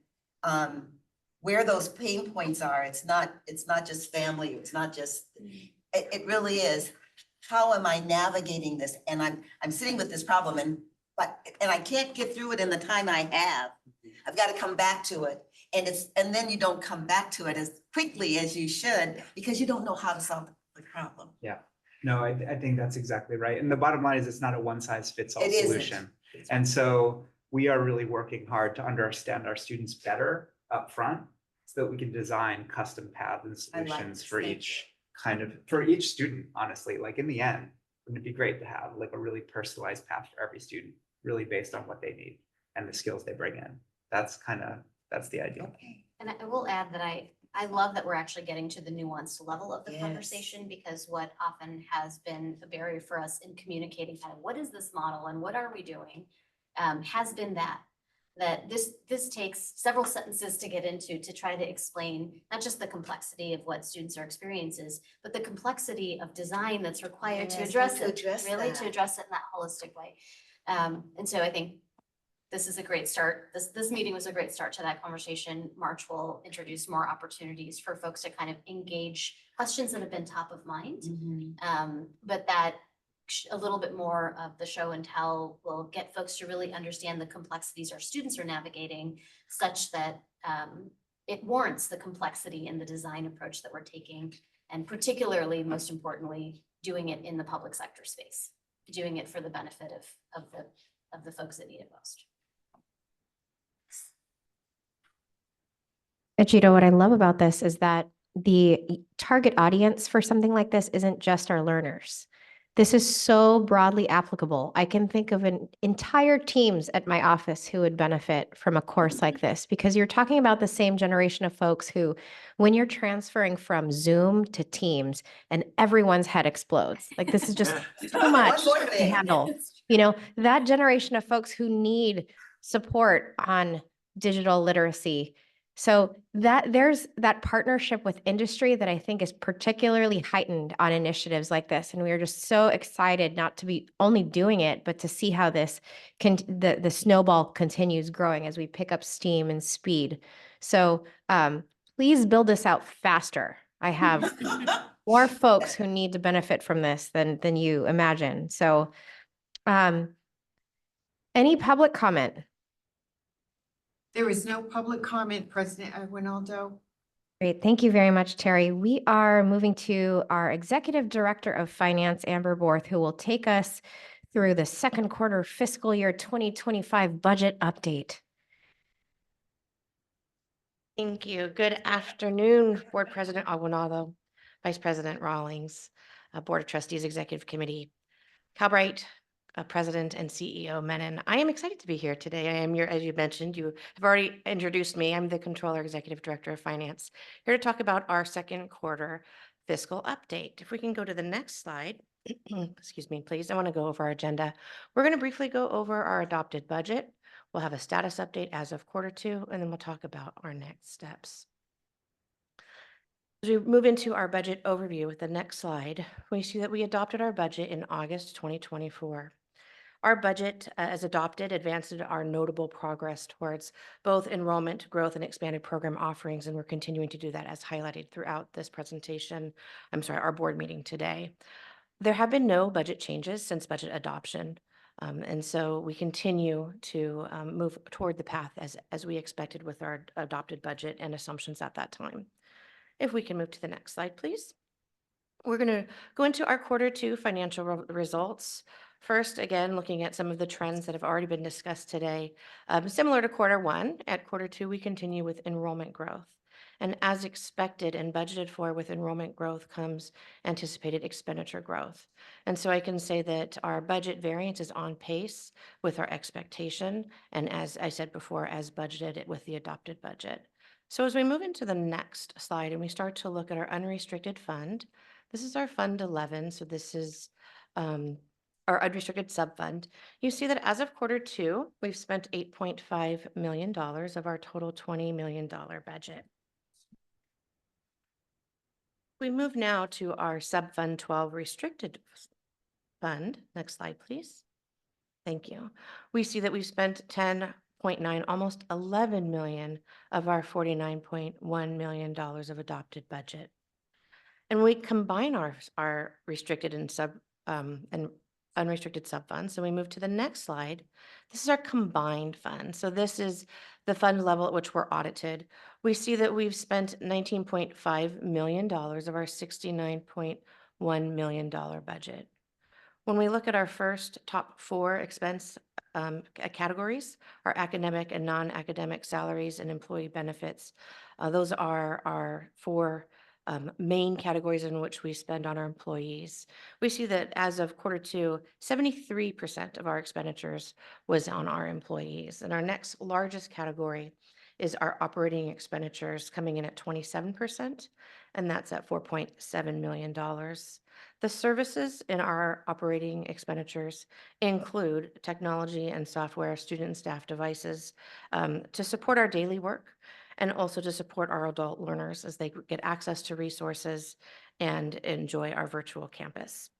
where those pain points are. It's not just family, it's not just, it really is. How am I navigating this? And I'm sitting with this problem and I can't get through it in the time I have. I've got to come back to it. And then you don't come back to it as quickly as you should because you don't know how to solve the problem. Yeah, no, I think that's exactly right. And the bottom line is it's not a one size fits all It isn't. solution. And so we are really working hard to understand our students better up front so that we can design custom paths and I like solutions this. for Thank each for each student, honestly. Like in the end, wouldn't it be great to have like a really personalized path for every student, really based on what they need and the skills they bring in. That's the idea. Okay. And I will add that I love that we're actually getting to the nuanced level of the Yes. conversation, because what often has been a barrier for us in communicating kind of what is this model and what are we doing, has been that this takes several sentences to get into to try to explain not just the complexity of what students are experiences, but the complexity of design that's required to Yes, address to it, address really that. to address it in that holistic way. And so I think this is a great start. This meeting was a great start to that conversation. March will introduce more opportunities for folks to kind of engage questions that have been top of mind. But that a little bit more of the show and tell will get folks to really understand the complexities our students are navigating, such that it warrants the complexity in the design approach that we're taking, and particularly, most importantly, doing it in the public sector space, doing it for the benefit of the folks that need it most. Ajita, what I love about this is that the target audience for something like this isn't just our learners. This is so broadly applicable. I can think of an entire teams at my office who would benefit from a course like this, because you're talking about the same generation of folks who, when you're transferring from Zoom to Teams and everyone's head explodes, like this is just too much One more to thing. handle. You know, that generation of folks who need support on digital literacy. So there's that partnership with industry that I think is particularly heightened on initiatives like this. And we are just so excited not to be only doing it, but to see how this the snowball continues growing as we pick up steam and speed. So please build this out faster. I have more folks who need to benefit from this than you imagine. So any public comment? There is no public comment, President Aguinaldo. Great. Thank you very much, Terry. We are moving to our Executive Director of Finance, Amber Borth, who will take us through the second quarter fiscal year 2025 budget update. Thank you. Good afternoon, Board President Aguinaldo, Vice President Rawlings, Board of Trustees Executive Committee, Calbright, President and CEO Menon. I am excited to be here today. I am as you mentioned, you have already introduced me. I'm the Controller Executive Director of Finance, here to talk about our second quarter fiscal update. If we can go to the next slide, excuse me, please. I want to go over our agenda. We're going to briefly go over our adopted budget. We'll have a status update as of quarter two, and then we'll talk about our next steps. As we move into our budget overview with the next slide, we see that we adopted our budget in August 2024. Our budget, as adopted, advances our notable progress towards both enrollment growth and expanded program offerings, and we're continuing to do that as highlighted throughout this presentation. Our board meeting today. There have been no budget changes since budget adoption, and so we continue to move toward the path as we expected with our adopted budget and assumptions at that time. If we can move to the next slide, please. We're going to go into our quarter two financial results. First, again, looking at some of the trends that have already been discussed today. Similar to quarter one, at quarter two, we continue with enrollment growth. And as expected and budgeted for with enrollment growth comes anticipated expenditure growth. And so I can say that our budget variance is on pace with our expectation. And as I said before, as budgeted with the adopted budget. So as we move into the next slide and we start to look at our unrestricted fund, this is our Fund 11. So this is our unrestricted subfund. You see that as of quarter two, we've spent $8.5 million of our total $20 million budget. We move now to our subfund 12 restricted fund. Next slide, please. Thank you. We see that we've spent $12.9, almost $11 million of our $49.1 million of adopted budget. And we combine our restricted and unrestricted subfunds. So we move to the next slide. This is our combined fund. So this is the fund level at which we're audited. We see that we've spent $19.5 million of our $69.1 million budget. When we look at our first top 4 expense categories, our academic and non-academic salaries and employee benefits, those are our 4 main categories in which we spend on our employees. We see that as of Q2, 73% of our expenditures was on our employees. And our next largest category is our operating expenditures, coming in at 27%, and that's at $4.7 million. The services in our operating expenditures include technology and software, student and staff devices to support our daily work, and also to support our adult learners as they get access to resources and enjoy our virtual campus.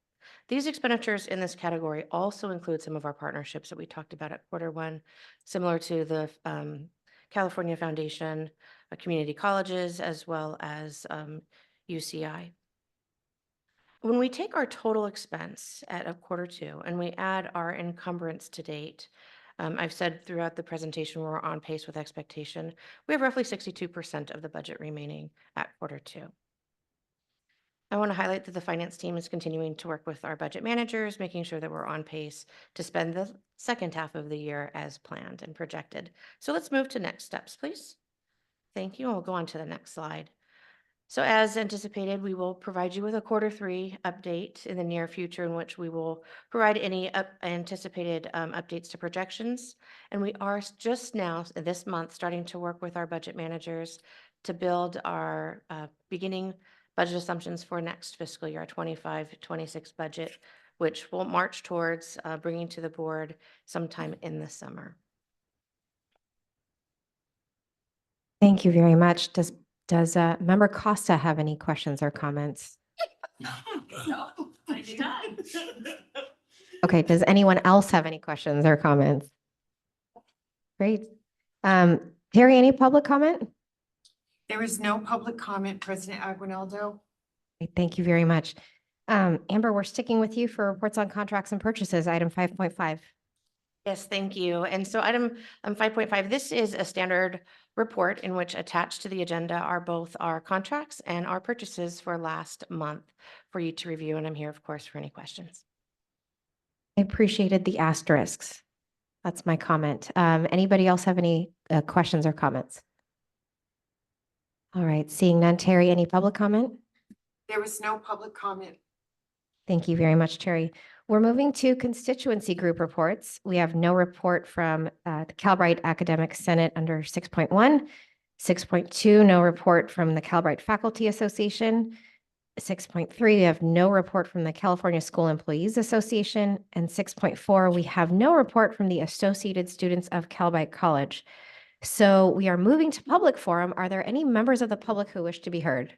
These expenditures in this category also include some of our partnerships that we talked about at Q1, similar to the California Foundation, community colleges, as well as UCI. When we take our total expense at Q2 and we add our encumbrance to date, I've said throughout the presentation, we're on pace with expectation. We have roughly 62% of the budget remaining at Q2. I want to highlight that the finance team is continuing to work with our budget managers, making sure that we're on pace to spend the second half of the year as planned and projected. So let's move to next steps, please. Thank you. And we'll go on to the next slide. So as anticipated, we will provide you with a Q3 update in the near future, in which we will provide any anticipated updates to projections. And we are just now, this month, starting to work with our budget managers to build our beginning budget assumptions for next fiscal year, our 25-26 budget, which will march towards bringing to the board sometime in the summer. Thank you very much. Does Member Costa have any questions or comments? No, I do not. Okay, does anyone else have any questions or comments? Great. Terry, any public comment? There is no public comment, President Aguinaldo. Okay, thank you very much. Amber, we're sticking with you for reports on contracts and purchases, item 5.5. Yes, thank you. And so item 5.5, this is a standard report in which attached to the agenda are both our contracts and our purchases for last month for you to review. And I'm here, of course, for any questions. I appreciated the asterisks. That's my comment. Anybody else have any questions or comments? All right, seeing none. Terry, any public comment? There was no public comment. Thank you very much, Terry. We're moving to constituency group reports. We have no report from the Calbright Academic Senate under 6.1. 6.2, no report from the Calbright Faculty Association. 6.3, we have no report from the California School Employees Association. And 6.4, we have no report from the Associated Students of Calbright College. So we are moving to public forum. Are there any members of the public who wish to be heard?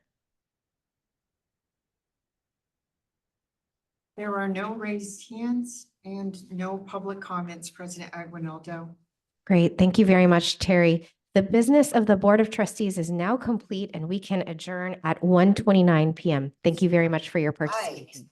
There are no raised hands and no public comments, President Aguinaldo. Great. Thank you very much, Terry. The business of the Board of Trustees is now complete and we can adjourn at 1:29 p.m. Thank you very much for your participation.